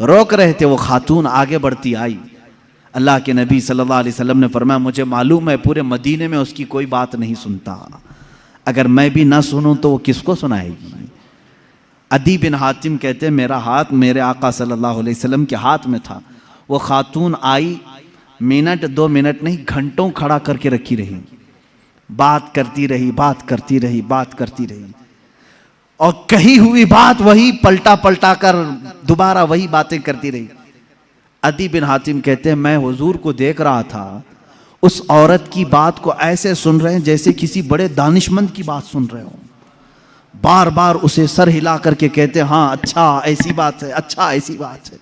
रोक रहे थे, वो खातून आगे बढ़ती आई। अल्लाह के नबी सल्लल्लाहु अलैहि वसल्लम ने फरमाया मुझे मालूम है पूरे मदीने में उसकी कोई बात नहीं सुनता, अगर मैं भी ना सुनूं तो वो किसको सुनाएगी। अदी बिन हातिम कहते हैं मेरा हाथ मेरे आका सल्लल्लाहु अलैहि वसल्लम के हाथ में था। वो खातून आई, मिनट 2 मिनट नहीं घंटों खड़ा करके रखी रही, बात करती रही, बात करती रही, बात करती रही, और कही हुई बात वही पलटा पलटा कर दोबारा वही बातें करती रही। अदी बिन हातिम कहते हैं मैं हुजूर को देख रहा था, उस औरत की बात को ऐसे सुन रहे हैं जैसे किसी बड़े दानिशमंद की बात सुन रहे हो। बार बार उसे सर हिला करके कहते हैं हाँ अच्छा ऐसी बात है, अच्छा ऐसी बात है।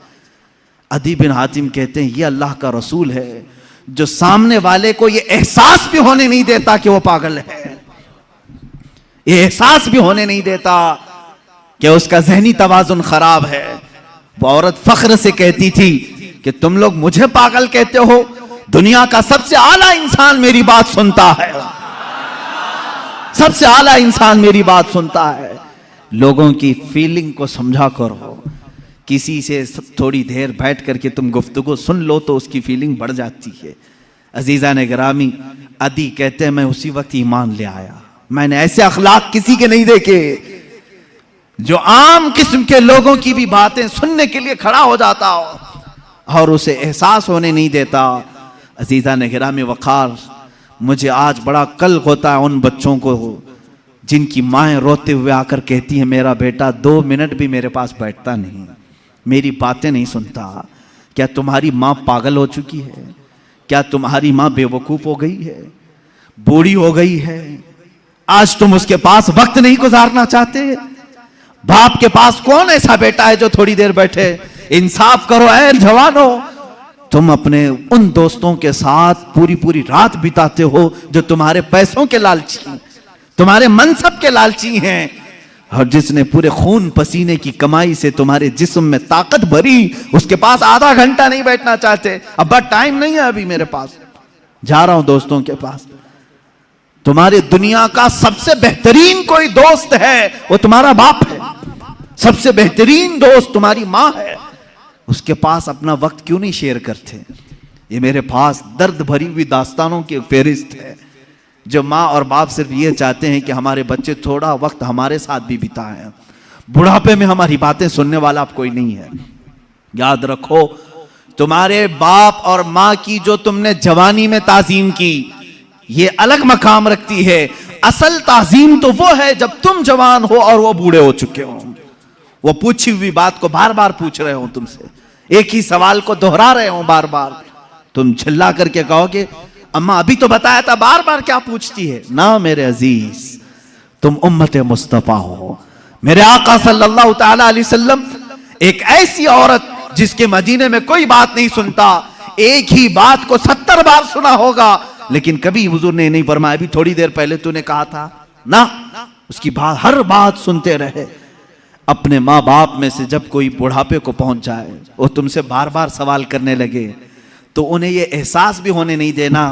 अदी बिन हातिम कहते हैं ये अल्लाह का रसूल है जो सामने वाले को ये एहसास भी होने नहीं देता कि वो पागल है, ये एहसास भी होने नहीं देता कि उसका ज़हनी तवाज़ुन खराब है। वो औरत फख्र से कहती थी कि तुम लोग मुझे पागल कहते हो, दुनिया का सबसे आला इंसान मेरी बात सुनता है, सबसे आला इंसान मेरी बात सुनता है। लोगों की फीलिंग को समझा करो, किसी से थोड़ी देर बैठ करके तुम गुफ्तगू सुन लो तो उसकी फीलिंग बढ़ जाती है। अजीजा ने गिरामी, अदी कहते हैं मैं उसी वक्त ईमान ले आया। मैंने ऐसे अखलाक किसी के नहीं देखे जो आम किस्म के लोगों की भी बातें सुनने के लिए खड़ा हो जाता हो और उसे एहसास होने नहीं देता। अजीजा ने गिरामी वक़ार, मुझे आज बड़ा कल होता है उन बच्चों को जिनकी माएँ रोते हुए आकर कहती हैं मेरा बेटा 2 मिनट भी मेरे पास बैठता नहीं, मेरी बातें नहीं सुनता। क्या तुम्हारी माँ पागल हो चुकी है? क्या तुम्हारी माँ बेवकूफ़ हो गई है, बूढ़ी हो गई है? आज तुम उसके पास वक्त नहीं गुजारना चाहते? बाप के पास कौन ऐसा बेटा है जो थोड़ी देर बैठे? इंसाफ करो ऐ जवानो। तुम अपने उन दोस्तों के साथ पूरी पूरी रात बिताते हो जो तुम्हारे पैसों के लालची, तुम्हारे मनसब के लालची हैं, और जिसने पूरे खून पसीने की कमाई से तुम्हारे जिस्म में ताकत भरी, उसके पास आधा घंटा नहीं बैठना चाहते। अब टाइम नहीं है अभी मेरे पास, जा रहा हूं दोस्तों के पास। तुम्हारी दुनिया का सबसे बेहतरीन कोई दोस्त है वो तुम्हारा बाप है, सबसे बेहतरीन दोस्त तुम्हारी माँ है, उसके पास अपना वक्त क्यों नहीं शेयर करते? ये मेरे पास दर्द भरी हुई दास्तानों की फेरिस्त है जो माँ और बाप सिर्फ ये चाहते हैं कि हमारे बच्चे थोड़ा वक्त हमारे साथ भी बिताएं। बुढ़ापे में हमारी बातें सुनने वाला अब कोई नहीं है। याद रखो, तुम्हारे बाप और माँ की जो तुमने जवानी में ताजीम की, ये अलग मकाम रखती है। असल ताजीम तो वो है जब तुम जवान हो और वो बूढ़े हो चुके हो। वो पूछी हुई बात को बार बार पूछ रहे हो तुमसे, एक ही सवाल को दोहरा रहे हो बार बार। तुम चिल्ला करके कहोगे अम्मा अभी तो बताया था, बार बार क्या पूछती है? ना मेरे अजीज, तुम उम्मत मुस्तफा हो। मेरे आका सल्लल्लाहु ताला अलैहि वसल्लम एक ऐसी औरत जिसके मदीने में कोई बात नहीं सुनता, एक ही बात को 70 बार सुना होगा, लेकिन कभी हुजूर ने नहीं फरमाया अभी थोड़ी देर पहले तूने कहा था ना। उसकी बात, हर बात सुनते रहे। अपने माँ बाप में से जब कोई बुढ़ापे को पहुंच जाए, वो तुमसे बार बार सवाल करने लगे, तो उन्हें ये एहसास भी होने नहीं देना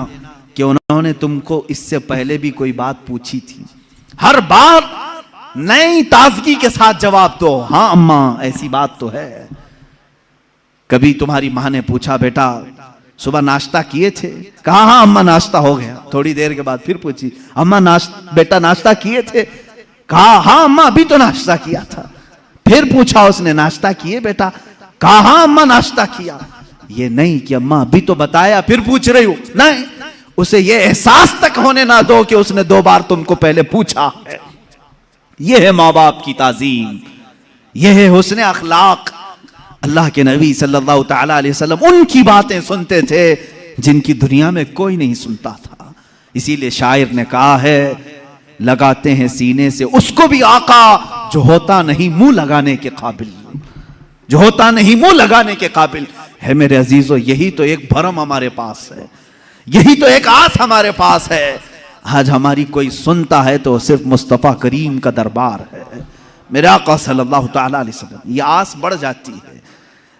कि उन्होंने तुमको इससे पहले भी कोई बात पूछी थी। हर बार नई ताजगी के साथ जवाब दो, हाँ अम्मा ऐसी बात तो है। कभी तुम्हारी माँ ने पूछा बेटा सुबह नाश्ता किए थे? कहा हाँ अम्मा नाश्ता हो गया। थोड़ी देर के बाद फिर पूछी अम्मा बेटा नाश्ता किए थे? कहा हाँ अम्मा अभी तो नाश्ता किया था। फिर पूछा उसने नाश्ता किए बेटा? कहा हाँ अम्मा नाश्ता किया। ये नहीं कि अम्मा अभी तो बताया फिर पूछ रही हूं, नहीं, उसे ये एहसास तक होने ना दो कि उसने 2 बार तुमको पहले पूछा है। यह है माँ बाप की ताजीम, यह है हुस्न अखलाक। अल्लाह के नबी सल्लल्लाहु ताला अलैहि वसल्लम उनकी बातें सुनते थे जिनकी दुनिया में कोई नहीं सुनता था। इसीलिए शायर ने कहा है लगाते हैं सीने से उसको भी आका जो होता नहीं मुंह लगाने के काबिल, जो होता नहीं मुंह लगाने के काबिल है। मेरे अजीजों, यही तो एक भरम हमारे पास है, यही तो एक आस हमारे पास है। आज हमारी कोई सुनता है तो सिर्फ मुस्तफ़ा करीम का दरबार है, मेरे आका सल्लल्लाहु ताला अलैहि वसल्लम। ये आस बढ़ जाती है,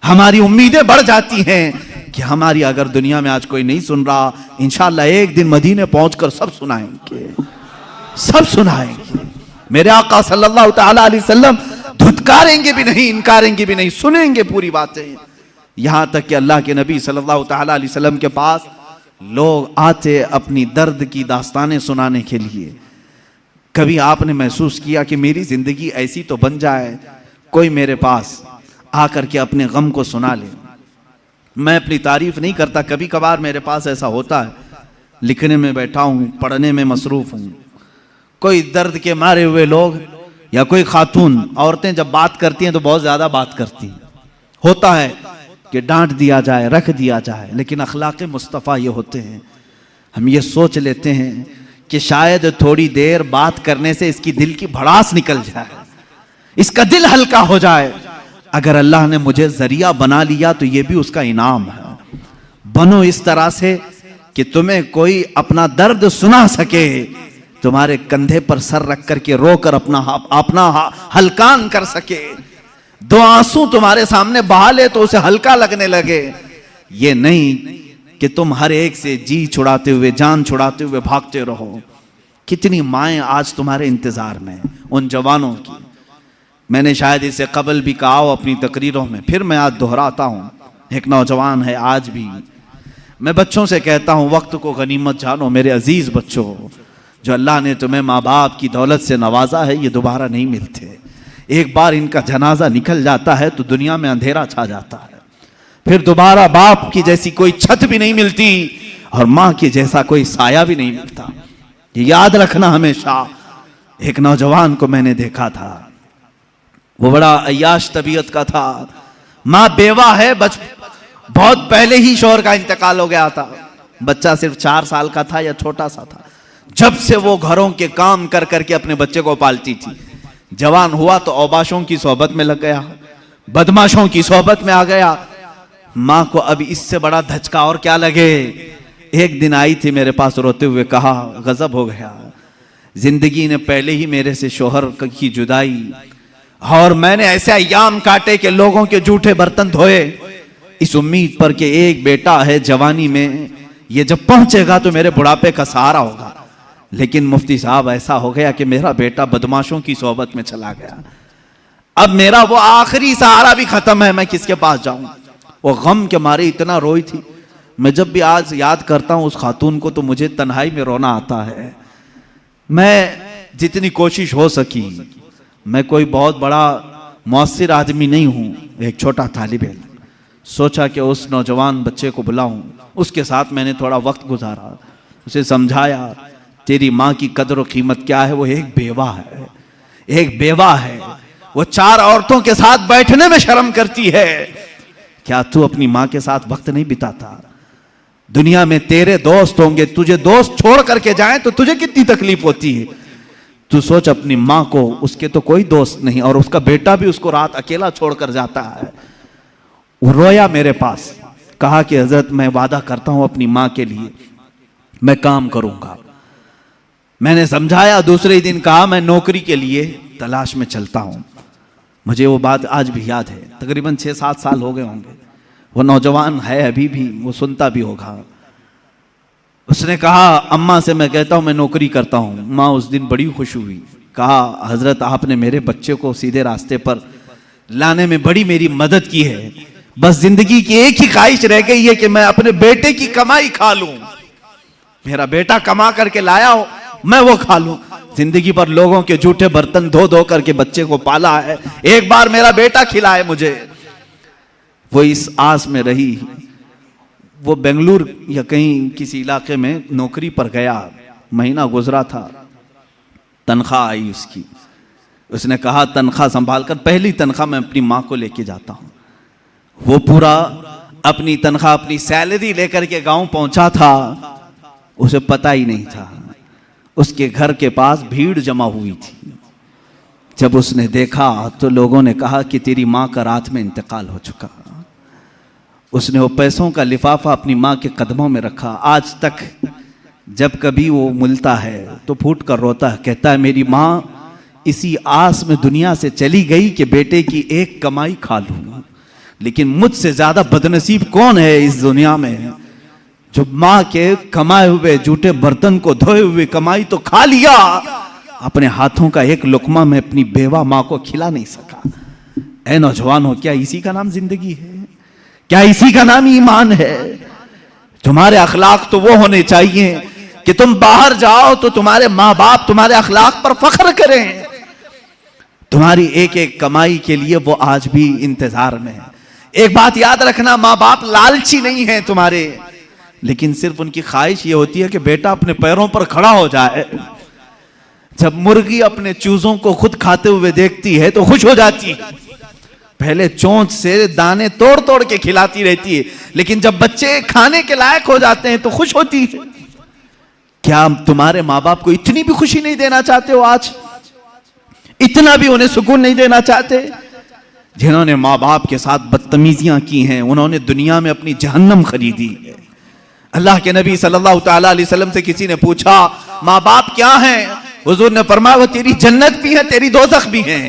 हमारी उम्मीदें बढ़ जाती हैं कि हमारी अगर दुनिया में आज कोई नहीं सुन रहा, इंशाअल्लाह एक दिन मदीने पहुंचकर सब सुनाएंगे, सब सुनाएंगे। मेरे आका सल्लल्लाहु ताला अलैहि वसल्लम धुतकारेंगे भी नहीं, इनकारेंगे भी नहीं, सुनेंगे पूरी बातें। यहां तक कि अल्लाह के नबी सल्लल्लाहु ताला अलैहि वसल्लम के पास लोग आते अपनी दर्द की दास्तानें सुनाने के लिए। कभी आपने महसूस किया कि मेरी जिंदगी ऐसी तो बन जाए, कोई मेरे पास आकर के अपने गम को सुना ले? मैं अपनी तारीफ नहीं करता, कभी कभार मेरे पास ऐसा होता है, लिखने में बैठा हूं, पढ़ने में मसरूफ हूं, कोई दर्द के मारे हुए लोग या कोई खातून औरतें जब बात करती हैं तो बहुत ज्यादा बात करती हैं। होता है कि डांट दिया जाए, रख दिया जाए, लेकिन अखलाक मुस्तफ़ा ये होते हैं, हम ये सोच लेते हैं कि शायद थोड़ी देर बात करने से इसकी दिल की भड़ास निकल जाए, इसका दिल हल्का हो जाए। अगर अल्लाह ने मुझे जरिया बना लिया तो ये भी उसका इनाम है। बनो इस तरह से कि तुम्हें कोई अपना दर्द सुना सके, तुम्हारे कंधे पर सर रख करके रोकर अपना हल्कान कर सके, 2 आंसू तुम्हारे सामने बहा ले तो उसे हल्का लगने लगे। ये नहीं कि तुम हर एक से जी छुड़ाते हुए, जान छुड़ाते हुए भागते रहो। कितनी माएं आज तुम्हारे इंतजार में, उन जवानों की। मैंने शायद इससे कबल भी कहा हो अपनी तकरीरों में, फिर मैं आज दोहराता हूं। एक नौजवान है, आज भी मैं बच्चों से कहता हूं वक्त को गनीमत जानो। मेरे अजीज बच्चों, जो अल्लाह ने तुम्हें माँ बाप की दौलत से नवाजा है, ये दोबारा नहीं मिलते। एक बार इनका जनाजा निकल जाता है तो दुनिया में अंधेरा छा जाता है। फिर दोबारा बाप की जैसी कोई छत भी नहीं मिलती और माँ के जैसा कोई साया भी नहीं मिलता। ये याद रखना हमेशा। एक नौजवान को मैंने देखा था, वो बड़ा अय्याश तबीयत का था, माँ बेवा है, बहुत पहले ही शौहर का इंतकाल हो गया था। बच्चा सिर्फ 4 साल का था या छोटा सा था। जब से वो घरों के काम कर करके अपने बच्चे को पालती थी, जवान हुआ तो औबाशों की सोहबत में लग गया, बदमाशों की सोहबत में आ गया। माँ को अब इससे बड़ा धचका और क्या लगे। एक दिन आई थी मेरे पास रोते हुए, कहा गजब हो गया, जिंदगी ने पहले ही मेरे से शोहर की जुदाई, और मैंने ऐसे अय्याम काटे कि लोगों के जूठे बर्तन धोए इस उम्मीद पर कि एक बेटा है जवानी में, ये जब पहुंचेगा तो मेरे बुढ़ापे का सहारा होगा। लेकिन मुफ्ती साहब ऐसा हो गया कि मेरा बेटा बदमाशों की सोहबत में चला गया। अब मेरा वो आखिरी सहारा भी खत्म है, मैं किसके पास जाऊं। वो गम के मारे इतना रोई थी। मैं जब भी आज याद करता हूं उस खातून को तो मुझे तन्हाई में रोना आता है। मैं जितनी कोशिश हो सकी मैं कोई बहुत बड़ा मौसर आदमी नहीं हूँ, एक छोटा तालिब इल्म। सोचा कि उस नौजवान बच्चे को बुलाऊं, उसके साथ मैंने थोड़ा वक्त गुजारा, उसे समझाया तेरी माँ की कदर और कीमत क्या है। वो एक बेवा है, एक बेवा है, वो 4 औरतों के साथ बैठने में शर्म करती है। क्या तू अपनी माँ के साथ वक्त नहीं बिताता? दुनिया में तेरे दोस्त होंगे, तुझे दोस्त छोड़ करके जाएं तो तुझे कितनी तकलीफ होती है। तू सोच अपनी माँ को, उसके तो कोई दोस्त नहीं और उसका बेटा भी उसको रात अकेला छोड़कर जाता है। वो रोया मेरे पास, कहा कि हजरत मैं वादा करता हूं अपनी माँ के लिए मैं काम करूंगा। मैंने समझाया, दूसरे दिन कहा मैं नौकरी के लिए तलाश में चलता हूं। मुझे वो बात आज भी याद है, तकरीबन 6-7 साल हो गए होंगे। वो नौजवान है अभी भी, वो सुनता भी होगा। उसने कहा अम्मा से मैं कहता हूं मैं नौकरी करता हूं। माँ उस दिन बड़ी खुश हुई, कहा हजरत आपने मेरे बच्चे को सीधे रास्ते पर लाने में बड़ी मेरी मदद की है। बस जिंदगी की एक ही ख्वाहिश रह गई है कि मैं अपने बेटे की कमाई खा लूं। मेरा बेटा कमा करके लाया हो, मैं वो खा लूं। जिंदगी भर लोगों के जूठे बर्तन धो धो करके बच्चे को पाला है, एक बार मेरा बेटा खिलाए मुझे। वो इस आस में रही। वो बेंगलुरु या कहीं किसी इलाके में नौकरी पर गया, महीना गुजरा था, तनख्वाह आई उसकी। उसने कहा तनख्वाह संभाल कर, पहली तनख्वाह मैं अपनी माँ को लेके जाता हूँ। वो पूरा अपनी तनख्वाह, अपनी सैलरी लेकर के गांव पहुंचा था। उसे पता ही नहीं था, उसके घर के पास भीड़ जमा हुई थी। जब उसने देखा तो लोगों ने कहा कि तेरी माँ का रात में इंतकाल हो चुका। उसने वो पैसों का लिफाफा अपनी माँ के कदमों में रखा। आज तक जब कभी वो मिलता है तो फूट कर रोता है, कहता है मेरी माँ इसी आस में दुनिया से चली गई कि बेटे की एक कमाई खा लूँ। लेकिन मुझसे ज्यादा बदनसीब कौन है इस दुनिया में, जो माँ के कमाए हुए जूठे बर्तन को धोए हुए कमाई तो खा लिया, अपने हाथों का एक लुकमा में अपनी बेवा माँ को खिला नहीं सका। ऐ नौजवानों, क्या इसी का नाम जिंदगी है? क्या इसी का नाम ईमान है? तुम्हारे अखलाक तो वो होने चाहिए कि तुम बाहर जाओ तो तुम्हारे माँ बाप तुम्हारे अखलाक पर फख्र करें। तुम्हारी एक एक कमाई के लिए वो आज भी इंतजार में है। एक बात याद रखना, माँ बाप लालची नहीं है तुम्हारे, लेकिन सिर्फ उनकी ख्वाहिश ये होती है कि बेटा अपने पैरों पर खड़ा हो जाए। जब मुर्गी अपने चूजों को खुद खाते हुए देखती है तो खुश हो जाती है। पहले चोंच से दाने तोड़ तोड़ के खिलाती रहती है, लेकिन जब बच्चे खाने के लायक हो जाते हैं तो खुश होती है। क्या तुम्हारे माँ बाप को इतनी भी खुशी नहीं देना चाहते हो? आज इतना भी उन्हें सुकून नहीं देना चाहते? जिन्होंने माँ बाप के साथ बदतमीजियां की हैं, उन्होंने दुनिया में अपनी जहन्नम खरीदी है। अल्लाह के नबी सल्लल्लाहु अलैहि वसल्लम से किसी ने पूछा माँ बाप क्या हैं? हुजूर ने फरमाया वो तेरी जन्नत भी है, तेरी दोज़ख भी है।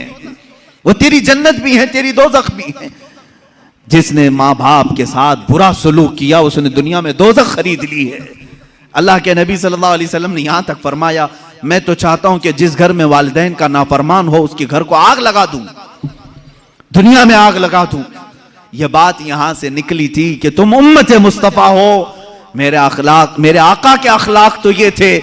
वो तेरी जन्नत भी है, तेरी दोज़ख भी है। जिसने माँ बाप के साथ बुरा सलूक किया उसने दुनिया में दोज़ख खरीद ली है। अल्लाह के नबी सल्लल्लाहु अलैहि वसल्लम ने यहाँ तक फरमाया, मैं तो चाहता हूँ कि जिस घर में वालिदैन का नाफरमान हो उसके घर को आग लगा दूं, दुनिया में आग लगा दूं। यह बात यहाँ से निकली थी कि तुम उम्मत मुस्तफ़ा हो। मेरे अखलाक, मेरे आका के अखलाक तो ये थे।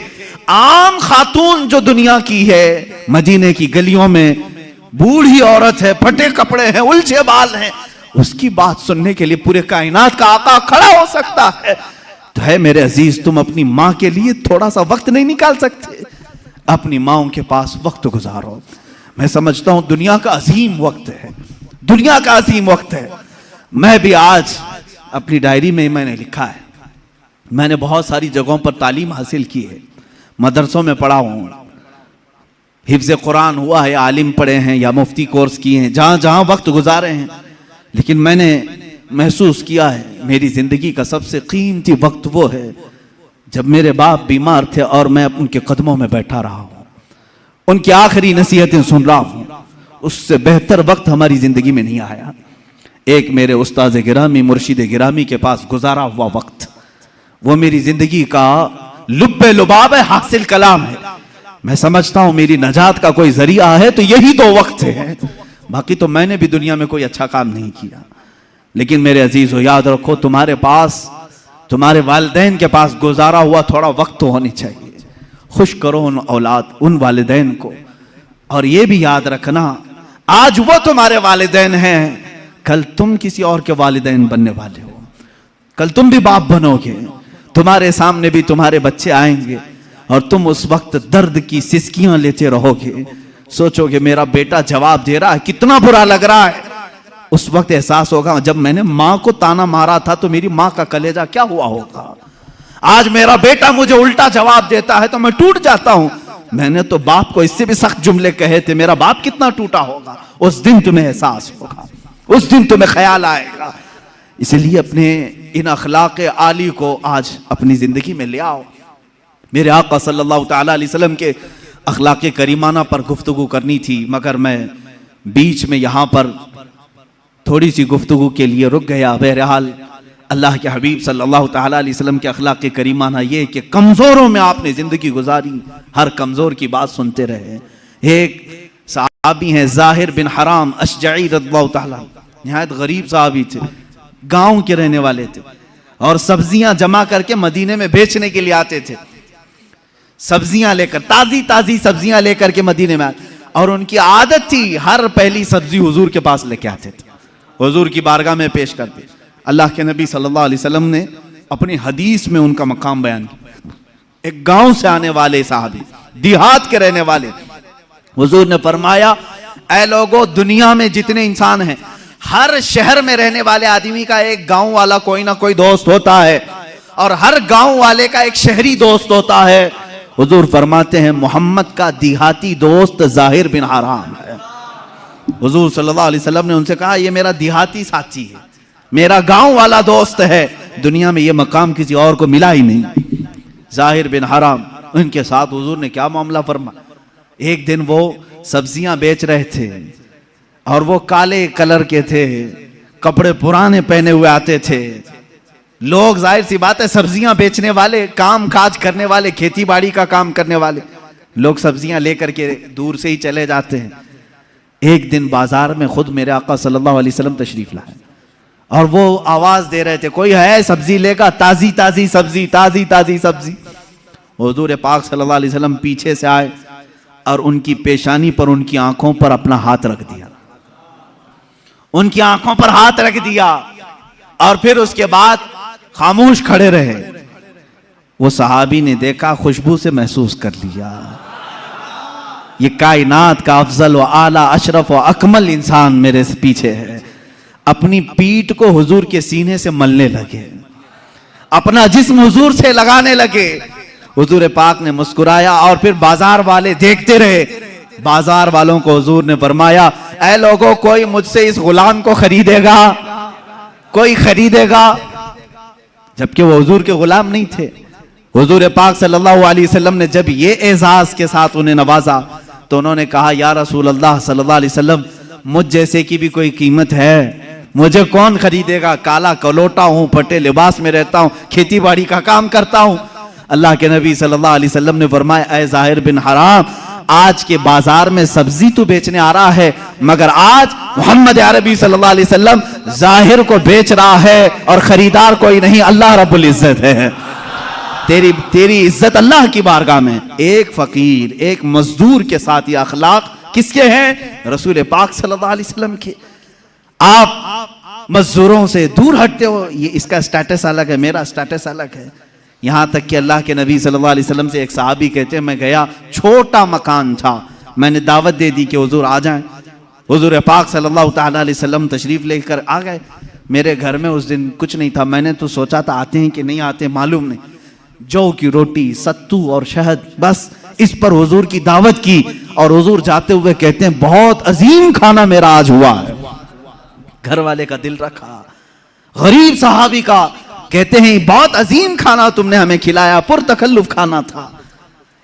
आम खातून जो दुनिया की है, मदीने की गलियों में बूढ़ी औरत है, फटे कपड़े हैं, उलझे बाल हैं, उसकी बात सुनने के लिए पूरे कायनात का आका खड़ा हो सकता है। तो है मेरे अजीज, तुम अपनी माँ के लिए थोड़ा सा वक्त नहीं निकाल सकते? अपनी माओं के पास वक्त गुजारो। मैं समझता हूं दुनिया का अजीम वक्त है, दुनिया का अजीम वक्त है। मैं भी आज अपनी डायरी में मैंने लिखा है, मैंने बहुत सारी जगहों पर तालीम हासिल की है, मदरसों में पढ़ा हूँ, हिफ्ज़ कुरान हुआ है, आलिम पढ़े हैं या मुफ्ती कोर्स किए हैं, जहाँ जहाँ वक्त गुजारे हैं। लेकिन मैंने महसूस किया है मेरी ज़िंदगी का सबसे कीमती वक्त वो है जब मेरे बाप बीमार थे और मैं उनके कदमों में बैठा रहा हूँ, उनकी आखिरी नसीहतें सुन रहा हूँ। उससे बेहतर वक्त हमारी ज़िंदगी में नहीं आया। एक मेरे उस्ताद गिरामी, मुर्शिद गिरामी के पास गुजारा हुआ वक्त, वो मेरी ज़िंदगी का लुब्बे लुबाब है, हासिल कलाम है। मैं समझता हूँ मेरी नजात का कोई जरिया है तो यही दो वक्त है। बाकी तो मैंने भी दुनिया में कोई अच्छा काम नहीं किया। लेकिन मेरे अजीज हो, याद रखो, तुम्हारे पास, तुम्हारे वालिदैन के पास गुजारा हुआ थोड़ा वक्त तो होनी चाहिए। खुश करो उन औलाद, उन वालिदैन को, और ये भी याद रखना, आज वो तुम्हारे वालिदैन हैं, कल तुम किसी और के वालिदैन बनने वाले हो, कल तुम भी बाप बनोगे, तुम्हारे सामने भी तुम्हारे बच्चे आएंगे और तुम उस वक्त दर्द की सिसकियां लेते रहोगे, सोचोगे मेरा बेटा जवाब दे रहा है, कितना बुरा लग रहा है। उस वक्त एहसास होगा जब मैंने मां को ताना मारा था तो मेरी मां का कलेजा क्या हुआ होगा। आज मेरा बेटा मुझे उल्टा जवाब देता है तो मैं टूट जाता हूं, मैंने तो बाप को इससे भी सख्त जुमले कहे थे, मेरा बाप कितना टूटा होगा। उस दिन तुम्हें एहसास होगा, उस दिन तुम्हें ख्याल आएगा। इसलिए अपने इन अखलाक आली को आज अपनी जिंदगी में ले आओ। मेरे आका सल्लल्लाहु ताला अलैहि वसल्लम के अखलाक करीमाना पर गुफ्तगू करनी थी, मगर मैं बीच में यहाँ पर थोड़ी सी गुफ्तगू के लिए रुक गया। बहरहाल अल्लाह के हबीब सल्लल्लाहु ताला अलैहि वसल्लम के अखलाक करीमाना ये कि कमज़ोरों में आपने ज़िंदगी गुजारी, हर कमज़ोर की बात सुनते रहे। एक सहाबी हैं ज़ाहिर बिन हराम अशजई रज़ियल्लाहु ताला, निहायत गरीब सहाबी थे, गांव के रहने वाले थे और सब्जियां जमा करके मदीने में बेचने के लिए आते थे। सब्जियां लेकर, ताजी ताजी सब्जियां लेकर के मदीने में आते, और उनकी आदत थी हर पहली सब्जी हुजूर के पास लेके आते थे, हुजूर की बारगाह में पेश करते। अल्लाह के नबी सल्लल्लाहु अलैहि वसल्लम ने अपनी हदीस में उनका मकाम बयान किया। एक गांव से आने वाले साहबी, देहात के रहने वाले, हुजूर ने फरमाया, ऐ लोगों, दुनिया में जितने इंसान हैं, हर शहर में रहने वाले आदमी का एक गांव वाला कोई ना कोई दोस्त होता है और हर गांव वाले का एक शहरी दोस्त होता है। हुजूर फरमाते हैं मोहम्मद का देहाती दोस्त ज़ाहिर बिन हराम है। हुजूर सल्लल्लाहु अलैहि वसल्लम ने उनसे कहा, ये मेरा देहाती साथी है, मेरा गांव वाला दोस्त है, दुनिया में ये मकाम किसी और को मिला ही नहीं। ज़ाहिर बिन हराम, उनके साथ हुजूर ने क्या मामला फरमा। एक दिन वो सब्जियां बेच रहे थे और वो काले कलर के थे, कपड़े पुराने पहने हुए आते थे। लोग, जाहिर सी बात है, सब्जियां बेचने वाले, काम काज करने वाले, खेती बाड़ी का काम करने वाले लोग सब्जियां लेकर के दूर से ही चले जाते हैं। एक दिन बाजार में खुद मेरे आका सल्लल्लाहु अलैहि वसल्लम तशरीफ लाए और वो आवाज दे रहे थे, कोई है सब्जी लेगा, ताजी ताजी सब्जी, ताजी ताजी सब्जी। हुजूर पाक सल्लल्लाहु अलैहि वसल्लम पीछे से आए और उनकी पेशानी पर, उनकी आंखों पर अपना हाथ रख दिया, उनकी आंखों पर हाथ रख दिया और फिर उसके बाद खामोश खड़े रहे। वो सहाबी ने देखा, खुशबू से महसूस कर लिया, ये कायनात का अफजल व आला अशरफ व अकमल इंसान मेरे से पीछे है। अपनी पीठ को हुजूर के सीने से मलने लगे, अपना जिस्म हुजूर से लगाने लगे। हुजूर पाक ने मुस्कुराया और फिर बाजार वाले देखते रहे। बाजार वालों को हुजूर ने फरमाया, ऐ लोगों, कोई मुझसे इस गुलाम को खरीदेगा, कोई खरीदेगा? जबकि वो हुजूर के गुलाम नहीं थे। हुजूर पाक सल्लल्लाहु अलैहि वसल्लम ने जब ये एजाज के साथ उन्हें नवाजा तो उन्होंने कहा, या रसूल अल्लाह सल्लल्लाहु अलैहि वसल्लम, मुझ जैसे की भी कोई कीमत है, मुझे कौन खरीदेगा? काला कलोटा हूं, फटे लिबास में रहता हूं, खेती बाड़ी का काम करता हूं। अल्लाह के नबी सल्लल्लाहु अलैहि वसल्लम ने फरमाया, ऐ ज़ाहिर बिन हराम, आज के बाजार में सब्जी तो बेचने आ रहा है, मगर आज मोहम्मद अरबी सल्लल्लाहु अलैहि वसल्लम ज़ाहिर को बेच रहा है और खरीदार कोई नहीं, अल्लाह रब्बुल इज्जत है। तेरी इज्जत अल्लाह की बारगाह में। एक फकीर, एक मजदूर के साथ ये अखलाक किसके हैं? रसूल पाक सल्लल्लाहु अलैहि वसल्लम के। आप मजदूरों से दूर हटते हो, ये इसका स्टेटस अलग है, मेरा स्टेटस अलग है। यहां तक कि अल्लाह के नबी सल्लल्लाहु अलैहि वसल्लम से एक सहाबी कहते हैं, मैं गया, छोटा मकान था, मैंने दावत दे दी कि हुजूर आ जाएं। हुजूर पाक सल्लल्लाहु ताला अलैहि वसल्लम तशरीफ लेकर आ गए। मेरे घर में उस दिन कुछ नहीं था, मैंने तो सोचा था आते हैं कि नहीं आते मालूम नहीं। जौ की रोटी, सत्तू और शहद, बस इस पर हुजूर की दावत की और हुजूर जाते हुए कहते हैं, बहुत अजीम खाना मेरा आज हुआ है। घर वाले का दिल रखा, गरीब सहाबी का, कहते हैं बहुत अजीम खाना तुमने हमें खिलाया, पुरतकल्लुफ खाना था।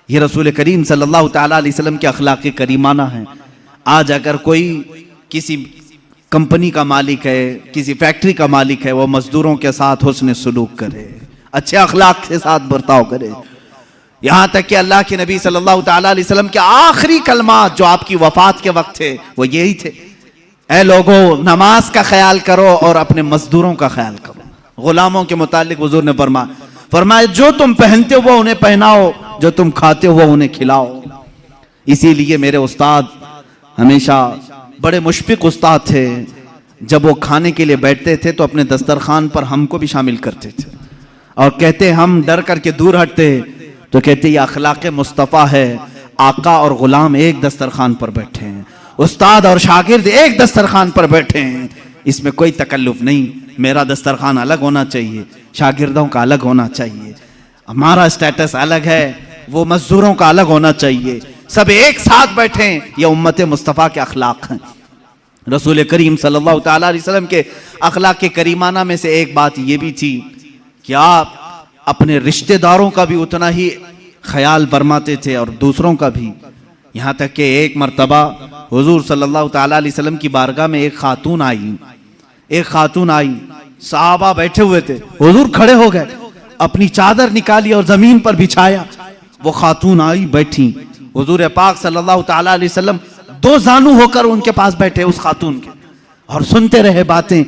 ये रसूल करीम सल्लल्लाहु ताला अलैहि वसल्लम के अखलाक करीमाना है। आज अगर कोई किसी कंपनी का मालिक है, किसी फैक्ट्री का मालिक है, वो मजदूरों के साथ हुस्न सुलूक करे, अच्छे अखलाक के साथ बर्ताव करे। यहां तक कि अल्लाह के नबी सल्लल्लाहु ताला अलैहि वसल्लम के आखिरी कलमात जो आपकी वफात के वक्त थे वो यही थे, ऐ लोगों, नमाज का ख्याल करो और अपने मजदूरों का ख्याल करो। गुलामों के मुतालिक हुजूर ने फरमाया, जो तुम पहनते हो वो उन्हें पहनाओ, जो तुम खाते हो वो उन्हें खिलाओ। इसीलिए मेरे उस्ताद हमेशा बड़े मुशफिक उस्ताद थे। जब वो खाने के लिए बैठते थे तो अपने दस्तरखान पर हमको भी शामिल करते थे और कहते, हम डर करके दूर हटते तो कहते ये अखलाक मुस्तफ़ा है, आका और गुलाम एक दस्तरखान पर बैठे हैं, उस्ताद और शागिर्द एक दस्तरखान पर बैठे हैं, इसमें कोई तकल्लुफ नहीं। मेरा दस्तरखान अलग होना चाहिए, शागिर्दों का अलग होना चाहिए, हमारा स्टेटस अलग है, वो मजदूरों का अलग होना चाहिए, सब एक साथ बैठे। ये उम्मत मुस्तफ़ा के अखलाक हैं। रसूल करीम सल्लल्लाहु तआला अलैहि वसल्लम के अखलाक के करीमाना में से एक बात ये भी थी कि आप अपने रिश्तेदारों का भी उतना ही ख्याल फरमाते थे और दूसरों का भी। यहाँ तक कि एक मर्तबा हुजूर सल्लल्लाहु तआला अलैहि वसल्लम की बारगाह में एक खातून आई, सहाबा बैठे हुए थे, हुजूर खड़े हो गए, अपनी चादर निकाली और जमीन पर बिछाया। वो खातून आई, बैठी, हुजूर पाक सल्लल्लाहु तआला अलैहि वसल्लम दो जानू होकर उनके पास बैठे उस खातून के और सुनते रहे बातें।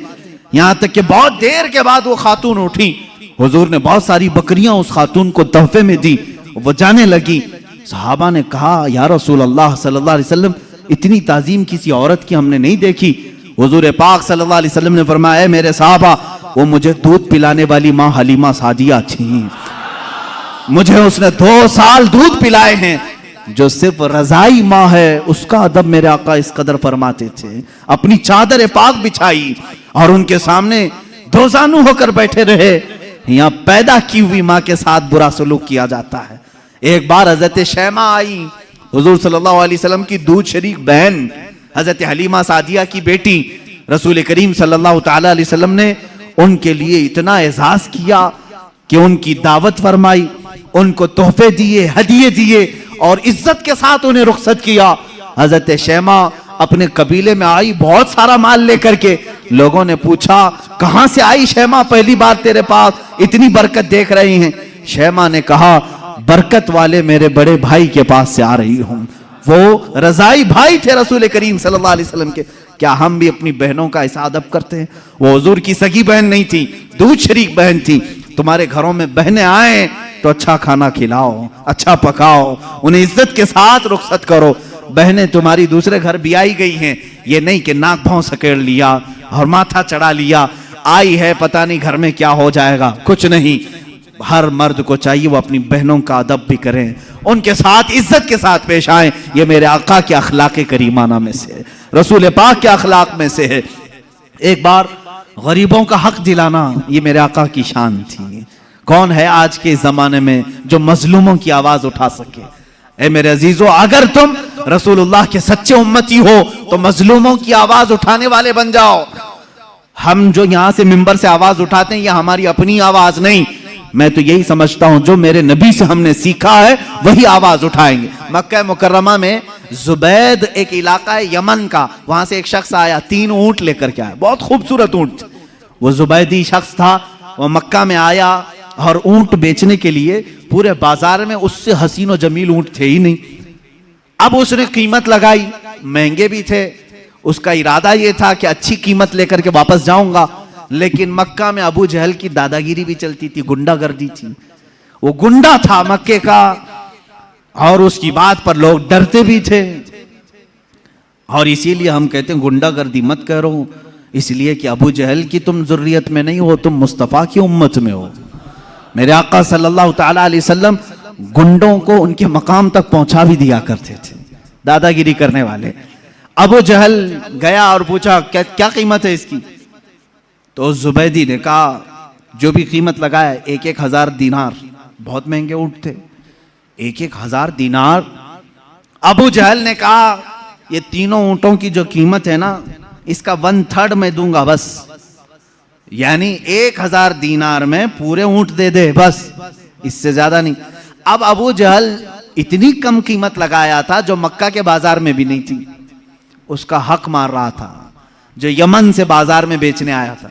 यहाँ तक कि बहुत देर के बाद वो खातून उठी, हुजूर ने बहुत सारी बकरियां उस खातून को तोहफे में दी, वो जाने लगी। सहाबा ने कहा, या रसूल अल्लाह सल्लल्लाहु अलैहि वसल्लम, इतनी ताजीम किसी औरत की हमने नहीं देखी। हुजूर पाक सल्लल्लाहु अलैहि वसल्लम ने फरमाया, मेरे साहबा, वो मुझे दूध पिलाने वाली माँ हलीमा सादिया थी, मुझे उसने 2 साल दूध पिलाए हैं। जो सिर्फ रजाई माँ है उसका अदब मेरे आका इस कदर फरमाते थे। अपनी चादर पाक बिछाई और उनके सामने दो जानू होकर बैठे रहे। यहाँ पैदा की हुई माँ के साथ बुरा सलूक किया जाता है। एक बार हजरत शैमा आई, हुजूर सल्लल्लाहु अलैहि वसल्लम की दूध शरीक बहन, हजरत हलीमा सादिया की बेटी। रसूल करीम सल्लल्लाहु तआला अलैहि वसल्लम ने उनके लिए इतना एजाज किया कि उनकी दावत फरमाई, उनको तोहफे दिए, हदिये दिए और इज्जत के साथ उन्हें रुखसत किया। हजरत शैमा अपने कबीले में आई बहुत सारा माल लेकर के। लोगों ने पूछा, कहां से आई शैमा, पहली बार तेरे पास, इतनी बरकत देख रही हैं। शैमा ने कहा, बरकत वाले मेरे बड़े भाई के पास से आ रही हूं। वो रजाई भाई थे रसूल करीम सल्लल्लाहु अलैहि वसल्लम के। क्या हम भी अपनी बहनों का ऐसा अदब करते हैं? वो हुजूर की सगी बहन नहीं थी, दूध शरीक बहन थी। तुम्हारे घरों में बहनें आए तो अच्छा खाना खिलाओ, अच्छा पकाओ, उन्हें इज्जत के साथ रुखसत करो। बहनें तुम्हारी दूसरे घर भी आई गई हैं, ये नहीं कि नाक भाव सकेड़ लिया और माथा चढ़ा लिया, आई है पता नहीं घर में क्या हो जाएगा, कुछ नहीं। हर मर्द को चाहिए वो अपनी बहनों का अदब भी करें, उनके साथ इज्जत के साथ पेश आए। ये मेरे आका के अखलाक करीमाना में से है, रसूल पाक के अखलाक में से है। एक बार गरीबों का हक दिलाना ये मेरे आका की शान थी। कौन है आज के जमाने में जो मजलूमों की आवाज उठा सके? ए मेरे अजीजों, अगर तुम रसूलुल्लाह के सच्चे उम्मती हो तो मजलूमों की आवाज उठाने वाले बन जाओ। हम जो यहां से मिंबर से आवाज उठाते हैं, यह हमारी अपनी आवाज नहीं। मैं तो यही समझता हूं जो मेरे नबी से हमने सीखा है वही आवाज उठाएंगे। मक्का मुकर्रमा में जुबैद एक इलाका है यमन का, वहां से एक शख्स आया, 3 ऊंट लेकर के आया, बहुत खूबसूरत ऊंट। वो जुबैदी शख्स था, वो मक्का में आया और ऊंट बेचने के लिए पूरे बाजार में उससे हसीन और जमील ऊंट थे ही नहीं। अब उसने कीमत लगाई, महंगे भी थे। उसका इरादा यह था कि अच्छी कीमत लेकर के वापस जाऊंगा, लेकिन मक्का में अबू जहल की दादागिरी भी चलती थी, गुंडागर्दी थी। वो गुंडा था मक्के का और उसकी बात पर लोग डरते भी थे। और इसीलिए हम कहते हैं गुंडागर्दी मत करो, इसलिए कि अबू जहल की तुम जुर्रियत में नहीं हो, तुम मुस्तफ़ा की उम्मत में हो। मेरे आका सल्लल्लाहु तआला अलैहि वसल्लम गुंडों को उनके मकाम तक पहुंचा भी दिया करते थे, दादागिरी करने वाले। अबू जहल गया और पूछा, क्या कीमत है इसकी? तो जुबैदी ने कहा, जो भी कीमत लगाया 1,000 दीनार, बहुत महंगे ऊंट थे, 1,000 दीनार। अबू जहल ने कहा, ये तीनों ऊंटों की जो कीमत है ना, इसका 1/3 मैं दूंगा बस, यानी 1,000 दीनार में पूरे ऊंट दे दे बस, इससे ज्यादा नहीं। अब अबू जहल इतनी कम कीमत लगाया था जो मक्का के बाजार में भी नहीं थी, उसका हक मार रहा था जो यमन से बाजार में बेचने आया था।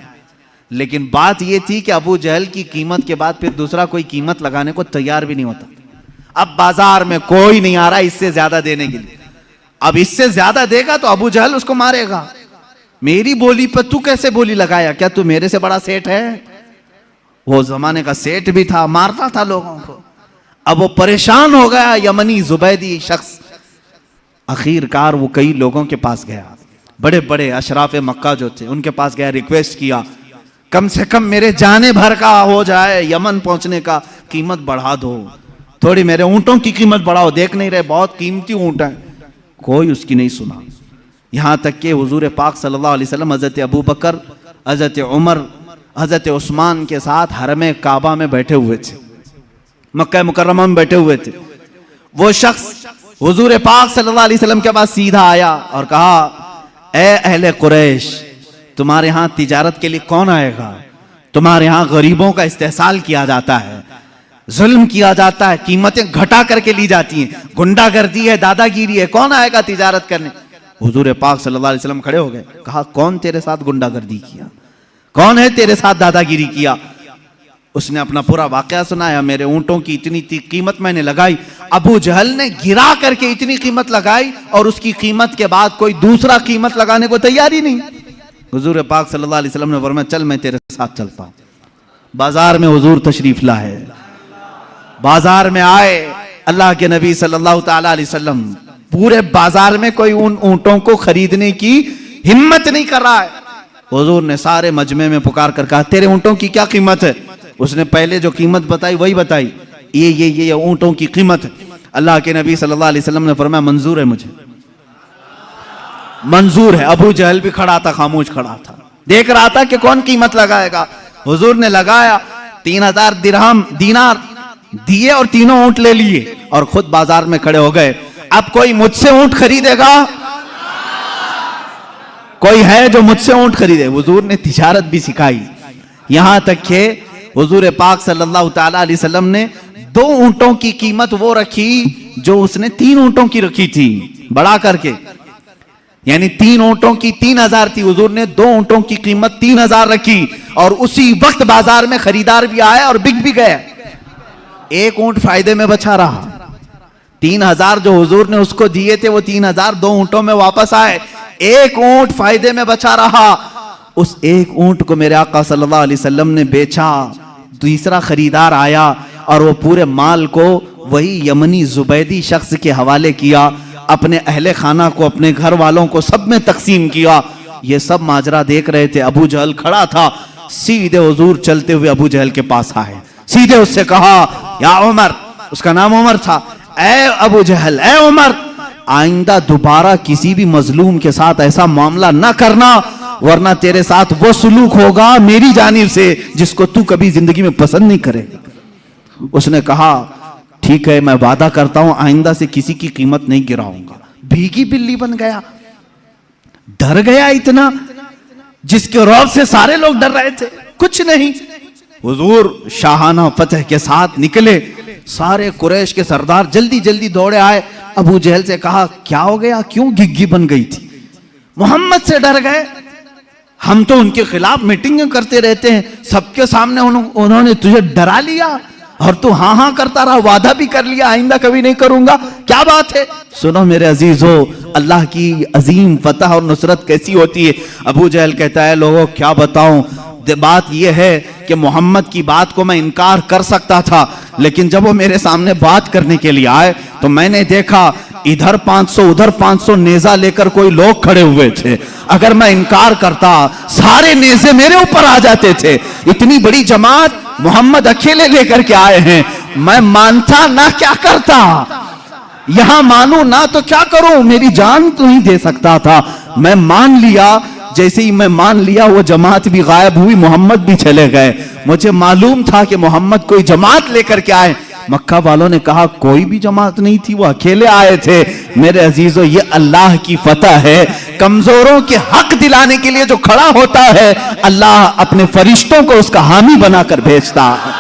लेकिन बात यह थी कि अबू जहल की कीमत के बाद फिर दूसरा कोई कीमत लगाने को तैयार भी नहीं होता। अब बाजार में कोई नहीं आ रहा इससे ज्यादा देने के लिए। अब इससे ज्यादा देगा तो अबू जहल उसको मारेगा, मेरी बोली पर तू कैसे बोली लगाया, क्या तू मेरे से बड़ा सेठ है? वो जमाने का सेठ भी था, मारता था लोगों को। अब वो परेशान हो गया यमनी जुबैदी शख्स, आखिरकार वो कई लोगों के पास गया, बड़े बड़े अशराफ मक्का जो थे उनके पास गया, रिक्वेस्ट किया कम से कम मेरे जाने भर का हो जाए, यमन पहुंचने का कीमत बढ़ा दो, थोड़ी मेरे ऊंटों की कीमत बढ़ाओ, देख नहीं रहे बहुत कीमती ऊंट है। कोई उसकी नहीं सुना। यहां तक कि हुजूर पाक सल्लल्लाहु अलैहि वसल्लम हजरत अबू बकर, हजरत उमर, हजरत उस्मान के साथ हरम काबा में बैठे हुए थे, मक्का मुकर्रमा में बैठे हुए थे। वो शख्स हुजूर पाक सल्लल्लाहु अलैहि वसल्लम के पास सीधा आया और कहा, ए अहले कुरैश, तुम्हारे यहां तिजारत के लिए कौन आएगा? तुम्हारे यहां गरीबों का इस्तेहसाल किया जाता है, जुल्म किया जाता है, कीमतें घटा करके ली जाती हैं, गुंडागर्दी है, दादागिरी है, कौन आएगा तिजारत करने? हुजूर पाक सल्लल्लाहु अलैहि वसल्लम खड़े हो गए, कहा कौन तेरे साथ गुंडागर्दी किया, कौन है तेरे साथ दादागिरी किया? उसने अपना पूरा वाकया सुनाया, मेरे ऊंटों की इतनी कीमत मैंने लगाई, अबू जहल ने गिरा करके इतनी कीमत लगाई और उसकी कीमत के बाद कोई दूसरा कीमत लगाने को तैयार ही नहीं। हुजूर पाक सल्लल्लाहु अलैहि वसल्लम ने फरमाया, चल मैं तेरे साथ चलता हूं। बाजार में हुजूर तशरीफ लाए, बाजार में आए अल्लाह के नबी सल्लल्लाहु ताला अलैहि वसल्लम, पूरे बाजार में कोई उन ऊंटों को खरीदने की हिम्मत नहीं कर रहा है। हुजूर ने सारे मजमे में पुकार कर कहा, तेरे ऊंटों की क्या कीमत है? उसने पहले जो कीमत बताई वही बताई, ये ऊंटों की कीमत है। अल्लाह के नबी सल्लल्लाहु अलैहि वसल्लम ने फरमाया, मंजूर है, मुझे मंजूर है। अबू जहल भी खड़ा था, खामोश खड़ा था, देख रहा था कि कौन कीमत लगाएगा। हुजूर ने लगाया, 3000 दिरहम दीनार दिए और तीनों ऊंट ले लिए और खुद बाजार में खड़े हो गए। अब कोई मुझसे ऊंट खरीदेगा? कोई है जो मुझसे ऊंट खरीदे? हुजूर ने तिजारत भी सिखाई, यहां तक कि हुजूर पाक सल्लल्लाहु ताला अलैहि वसल्लम ने 2 ऊंटों की कीमत वो रखी जो उसने 3 ऊंटों की रखी थी, बढ़ा करके, यानी 3 ऊंटों की 3000 थी, हुजूर ने 2 ऊंटों की कीमत 3000 रखी और उसी वक्त बाजार में खरीदार भी आए और बिक भी गए। एक ऊंट फायदे में बचा रहा, 3000 जो हुजूर ने उसको दिए थे वो 3000 2 ऊंटों में वापस आए, एक ऊंट फायदे में बचा रहा। उस एक ऊंट को मेरे आका सल्लल्लाहु अलैहि वसल्लम ने बेचा, तीसरा खरीदार आया और वो पूरे माल को वही यमनी जुबैदी शख्स के हवाले किया, अपने अहले खाना को, अपने घर वालों को सब में तकसीम किया। ये सब माजरा देख रहे थे। अबू जहल खड़ा था, सीधे हुजूर चलते हुए अबू जहल के पास आए, सीधे उससे कहा, या उमर, उसका नाम उमर था, ए अबू जहल, ए उमर, आइंदा दोबारा किसी भी मजलूम के साथ ऐसा मामला ना करना, वरना तेरे साथ वो सुलूक होगा मेरी जानिब से जिसको तू कभी जिंदगी में पसंद नहीं करेगा। उसने कहा, ठीक है, मैं वादा करता हूं आइंदा से किसी की कीमत नहीं गिराऊंगा। भीगी बिल्ली बन गया, डर गया इतना, जिसके रौब से सारे लोग डर रहे थे, कुछ नहीं। हुजूर शाहाना फतह के साथ निकले, सारे कुरैश के सरदार जल्दी जल्दी दौड़े आए। अबू जहल से कहा, क्या हो गया, क्यों घिग्गी बन गई थी? मोहम्मद से डर गए? हम तो उनके खिलाफ मीटिंगें करते रहते हैं, सबके सामने उन्होंने तुझे डरा लिया और तू हाँ हाँ करता रहा, वादा भी कर लिया आइंदा कभी नहीं करूंगा, क्या बात है? सुनो मेरे अजीजों, अल्लाह की अजीम फतह और नुसरत कैसी होती है। अबू जहल कहता है, लोगों क्या बताऊं, बात यह है कि मोहम्मद की बात को मैं इनकार कर सकता था, लेकिन जब वो मेरे सामने बात करने के लिए आए तो मैंने देखा इधर 500 उधर 500 नेजा लेकर कोई लोग खड़े हुए थे। अगर मैं इनकार करता सारे नेजे मेरे ऊपर आ जाते थे। इतनी बड़ी जमात मोहम्मद अकेले लेकर के आए हैं, मैं मानता ना क्या करता, यहां मानू ना तो क्या करूं, मेरी जान तो नहीं दे सकता था। मैं मान लिया, जैसे ही मैं मान लिया वो जमात भी गायब हुई, मोहम्मद भी चले गए। मुझे मालूम था कि मोहम्मद कोई जमात लेकर के आए। मक्का वालों ने कहा कोई भी जमात नहीं थी, वो अकेले आए थे। मेरे अजीजों, ये अल्लाह की फतह है। कमजोरों के हक दिलाने के लिए जो खड़ा होता है, अल्लाह अपने फरिश्तों को उसका हामी बनाकर भेजता है।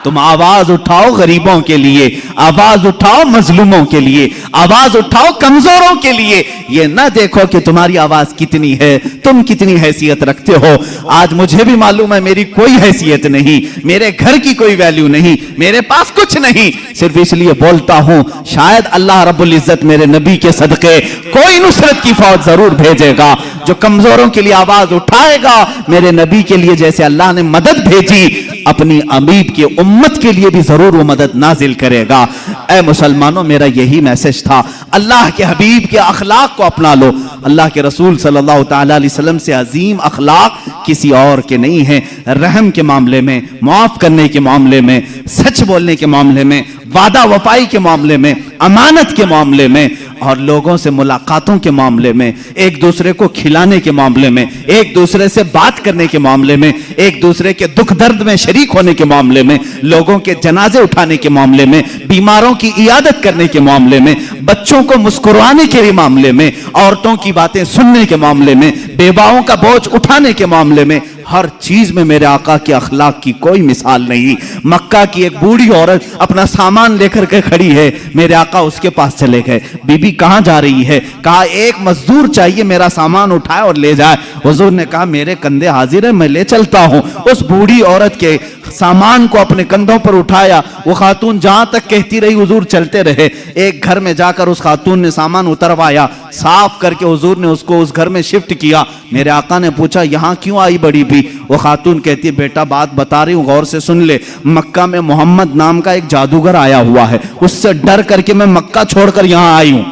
तुम आवाज उठाओ गरीबों के लिए, आवाज उठाओ मजलूमों के लिए, आवाज उठाओ कमजोरों के लिए। ये ना देखो कि तुम्हारी आवाज कितनी है, तुम कितनी हैसियत रखते हो। आज मुझे भी मालूम है मेरी कोई हैसियत नहीं, मेरे घर की कोई वैल्यू नहीं, मेरे पास कुछ नहीं, सिर्फ इसलिए बोलता हूं शायद अल्लाह रब्बुल इज्जत मेरे नबी के सदके कोई नुसरत की फौज जरूर भेजेगा जो कमजोरों के लिए आवाज उठाएगा। मेरे नबी के लिए जैसे अल्लाह ने मदद भेजी, अपनी अमीब के उम्मत के लिए भी जरूर वो मदद नाजिल करेगा। ऐ मुसलमानों, मेरा यही मैसेज था। अल्लाह के हबीब के अखलाक को अपना लो। अल्लाह के रसूल सल्लल्लाहु ताला अलैहि वसल्लम से अजीम अखलाक किसी और के नहीं है। रहम के मामले में, माफ करने के मामले में, सच बोलने के मामले में, वादा वफाई के मामले में, अमानत के मामले में, और लोगों से मुलाकातों के मामले में, एक दूसरे को खिलाने के मामले में, एक दूसरे से बात करने के मामले में, एक दूसरे के दुख दर्द में शरीक होने के मामले में, लोगों के जनाजे उठाने के मामले में, बीमारों की इयादत करने के मामले में, बच्चों को मुस्कुराने के मामले में, औरतों की बातें सुनने के मामले में, बेवाओं का बोझ उठाने के मामले में, हर चीज में मेरे आका के अखलाक की कोई मिसाल नहीं। मक्का की एक बूढ़ी औरत अपना सामान लेकर के खड़ी है, मेरे आका उसके पास चले गए। बीबी कहां जा रही है? कहा एक मजदूर चाहिए, मेरा सामान उठाए और ले जाए। हुजूर ने कहा मेरे कंधे हाजिर है, मैं ले चलता हूं। उस बूढ़ी औरत के सामान को अपने कंधों पर उठाया। वो खातून जहां तक कहती रही हुजूर चलते रहे। एक घर में जाकर उस खातून ने सामान उतरवाया, साफ करके हुजूर ने उसको उस घर में शिफ्ट किया। मेरे आका ने पूछा यहां क्यों आई बड़ी भी? वो खातून कहती है बेटा बात बता रही हूं, गौर से सुन ले। मक्का में मोहम्मद नाम का एक जादूगर आया हुआ है, उससे डर करके मैं मक्का छोड़कर यहां आई हूं,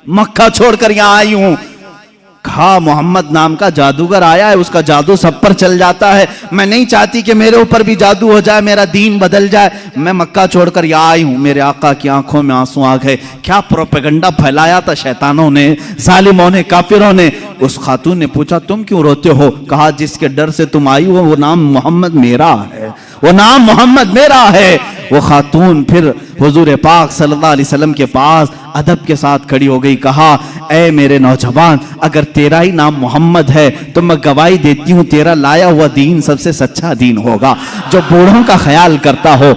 मक्का छोड़कर यहां आई हूं। कहा मोहम्मद नाम का जादूगर आया है, उसका जादू सब पर चल जाता है। मैं नहीं चाहती कि मेरे ऊपर भी जादू हो जाए, मेरा दीन बदल जाए। मैं मक्का छोड़कर यहाँ आई हूँ। मेरे आका की आंखों में आंसू आ गए। क्या प्रोपेगेंडा फैलाया था शैतानों ने, जालिमों ने, काफिरों ने। उस खातून ने पूछा तुम क्यों रोते हो? कहा जिसके डर से तुम आई हो वो नाम मोहम्मद मेरा है, वो नाम मोहम्मद मेरा है। वो खातून फिर हुजूर पाक सल्लल्लाहु अलैहि वसल्लम के पास अदब के साथ खड़ी हो गई। कहा ऐ मेरे नौजवान, अगर तेरा ही नाम मोहम्मद है तो मैं गवाही देती हूँ तेरा लाया हुआ दीन सबसे सच्चा दीन होगा। जो बूढ़ों का ख्याल करता हो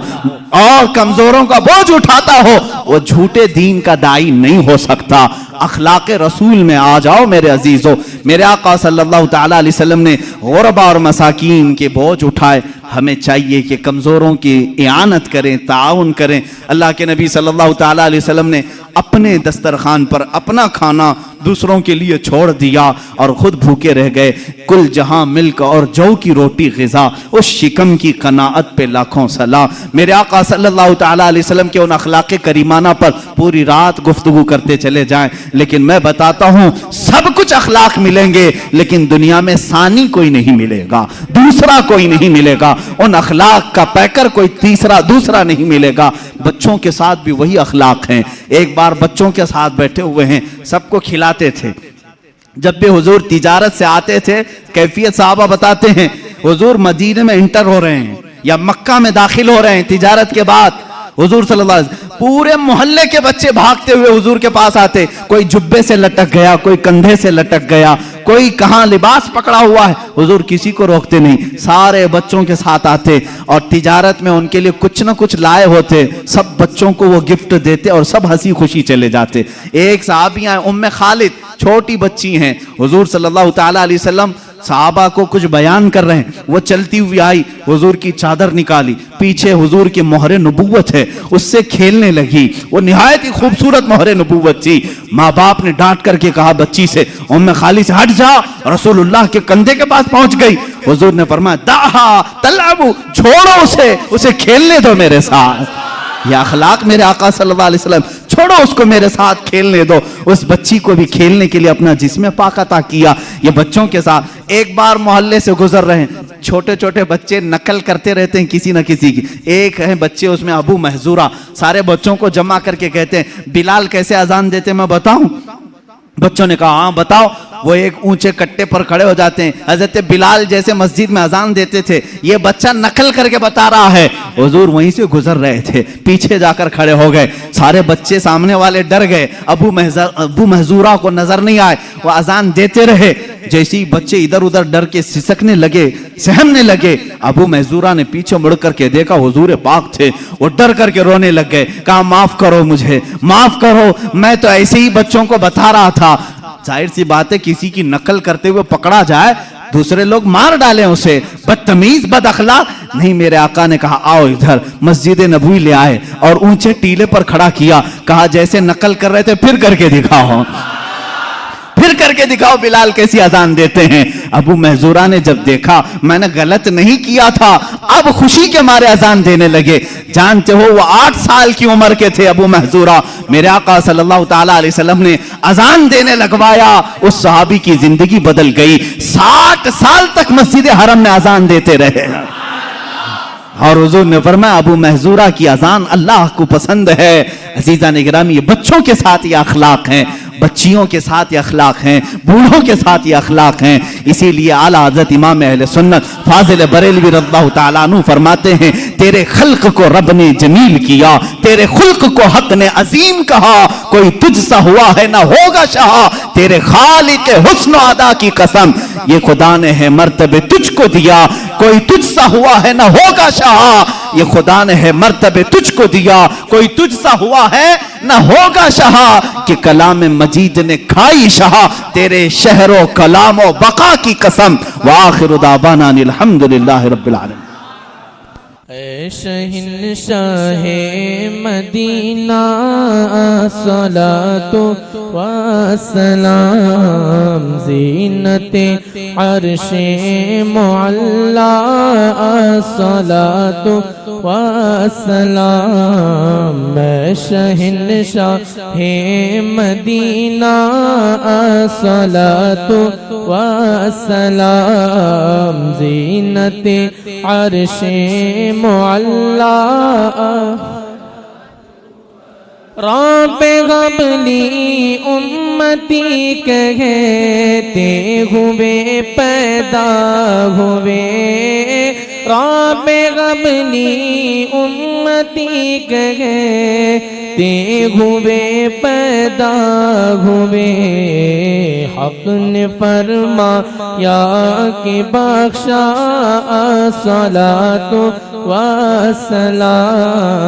और कमजोरों का बोझ उठाता हो वो झूठे दीन का दाई नहीं हो सकता। अखलाके रसूल में आ जाओ मेरे अजीजों। मेरे आका सल्लल्लाहु ताला अलैहि वसल्लम ने गुरबा और मसाकीन के बोझ उठाए। हमें चाहिए कि कमजोरों की इआनत करें, ताउन करें। अल्लाह के नबी सल्लल्लाहु ताला अलैहि वसल्लम ने अपने दस्तरखान पर अपना खाना दूसरों के लिए छोड़ दिया और खुद भूखे रह गए। कुल जहां मिल्क और जौ की रोटी ग़िज़ा, उस शिकम की कनाअत पे लाखों सलाम। मेरे आका सल्लल्लाहु ताला अलैहि वसल्लम के उन अखलाक़े करीमाना पर पूरी रात गुफ्तगू करते चले जाएं, लेकिन मैं बताता हूं सब कुछ अखलाक मिलेंगे लेकिन दुनिया में सानी कोई नहीं मिलेगा, दूसरा कोई नहीं मिलेगा। उन अखलाक का पैकर कोई तीसरा दूसरा नहीं मिलेगा। बच्चों के साथ भी वही अखलाक हैं। एक बार बच्चों के साथ बैठे हुए हैं, सबको खिलाते थे। जब भी हुजूर तिजारत से आते थे, कैफियत साहबा बताते हैं, हुजूर मदीने में इंटर हो रहे हैं या मक्का में दाखिल हो रहे हैं तिजारत के बाद, हुजूर सल्लल्लाहु अलैहि वसल्लम पूरे मोहल्ले के बच्चे भागते हुए हुजूर के पास आते। कोई जुब्बे से लटक गया, कोई कंधे से लटक गया, कोई कहां लिबास पकड़ा हुआ है, हुजूर किसी को रोकते नहीं, सारे बच्चों के साथ आते और तिजारत में उनके लिए कुछ ना कुछ लाए होते। सब बच्चों को वो गिफ्ट देते और सब हंसी खुशी चले जाते। एक साहबियां हैं उम्मे खालिद, छोटी बच्ची हैं। हुजूर सल्लल्लाहु ताला अलैहि वसल्लम साहबा को कुछ बयान कर रहे हैं, वो चलती हुई आई, हुजूर की चादर निकाली, पीछे हुजूर की मोहरे नबुव्वत है, उससे खेलने लगी। वो निहायत ही खूबसूरत मोहरे नबुव्वत थी। माँ बाप ने डांट करके कहा बच्ची से, उम्मे खाली से हट जा। रसूलुल्लाह के कंधे के पास पहुंच गई। हुजूर ने फरमाया दाहा तलाबू, छोड़ो उसे खेलने दो मेरे साथ। यह अखलाक मेरे आका सल्लल्लाहु अलैहि वसल्लम, छोड़ो उसको मेरे साथ खेलने दो। उस बच्ची को भी खेलने के लिए अपना जिस्म पाक अता किया। ये बच्चों के साथ एक बार मोहल्ले से गुजर रहे हैं, छोटे छोटे बच्चे नकल करते रहते हैं किसी न किसी की। एक है बच्चे उसमें अबू महजूरा, सारे बच्चों को जमा करके कहते हैं बिलाल कैसे अजान देते मैं बताऊं? बच्चों ने कहा हाँ बताओ। वो एक ऊंचे कट्टे पर खड़े हो जाते हैं, हजरत बिलाल जैसे मस्जिद में अजान देते थे, ये बच्चा नकल करके बता रहा है। हुजूर वहीं से गुजर रहे थे, पीछे जाकर खड़े हो गए। सारे बच्चे सामने वाले डर गए, अबू महजूरा को नजर नहीं आए, वो अजान देते रहे। जैसे ही बच्चे इधर उधर डर के सिसकने लगे, सहमने लगे, अबू महजूरा ने पीछे मुड़ करके देखा हुजूर पाक थे। वो डर करके रोने लग गए, कहा माफ करो मुझे, माफ करो, मैं तो ऐसे ही बच्चों को बता रहा था। जाहिर सी बात है किसी की नकल करते हुए पकड़ा जाए, दूसरे लोग मार डालें उसे, बदतमीज बद अखलाक नहीं। मेरे आका ने कहा आओ इधर, मस्जिद नबवी ले आए और ऊंचे टीले पर खड़ा किया। कहा जैसे नकल कर रहे थे फिर करके दिखाओ, फिर करके करके दिखाओ बिलाल कैसी अजान देते हैं। अबू महजूरा ने जब देखा मैंने गलत नहीं किया था, अब खुशी के मारे अजान देने लगे। जानते हो वो 8 साल की उम्र के थे अबू महजूरा, मेरे आका सल्लल्लाहु ताला अलैहि वसल्लम ने अजान देने लगवाया, उस सहाबी की जिंदगी बदल गई। 60 साल तक मस्जिद हरम में अजान देते रहे और हुजूर ने फरमाया अबू महजूरा की अजान अल्लाह को पसंद है। अजीजा ने गिरामी, ये बच्चों के साथ ये अखलाक हैं, बच्चियों के साथ ये अखलाक हैं, बूढ़ों के साथ ये अखलाक हैं। इसीलिए आला हज़रत इमाम अहले सुन्नत फाजिल बरेलवी रज़ियल्लाहु ताला अन्हु फरमाते हैं, तेरे खल्क को रब ने जमील किया, तेरे खुल्क को हक ने अजीम कहा, कोई तुझसा हुआ है ना होगा शाह, तेरे खालिक हुस्न अदा की कसम, ये खुदा ने है मर्तबे तुझको दिया, कोई तुझसा हुआ है ना होगा शाह, ये खुदा ने है मर्तबे तुझको दिया, कोई तुझसा हुआ है ना होगा शाह, कि कलाम मजीद ने खाई शाह, तेरे शहरो कलामो बका की कसम। व आखिरु दावाना अल्हम्दुलिल्लाहि रब्बिल आलमीन। ऐ शहंशाहे मदीना सलातो व सलाम, ज़ीनते अर्शे मुअल्ला सलातो व सलाम। ऐ शहंशाहे मदीना सलातो व सलाम, ज़ीनते अर्शे मुअल्ला। रब्बे गबली उम्मती कहते हुए पैदा हुए, रब्बे गबली उम्मती कहते हुए पैदा हुए। हक ने फरमाया कि बख्शा सलातो व सलाम।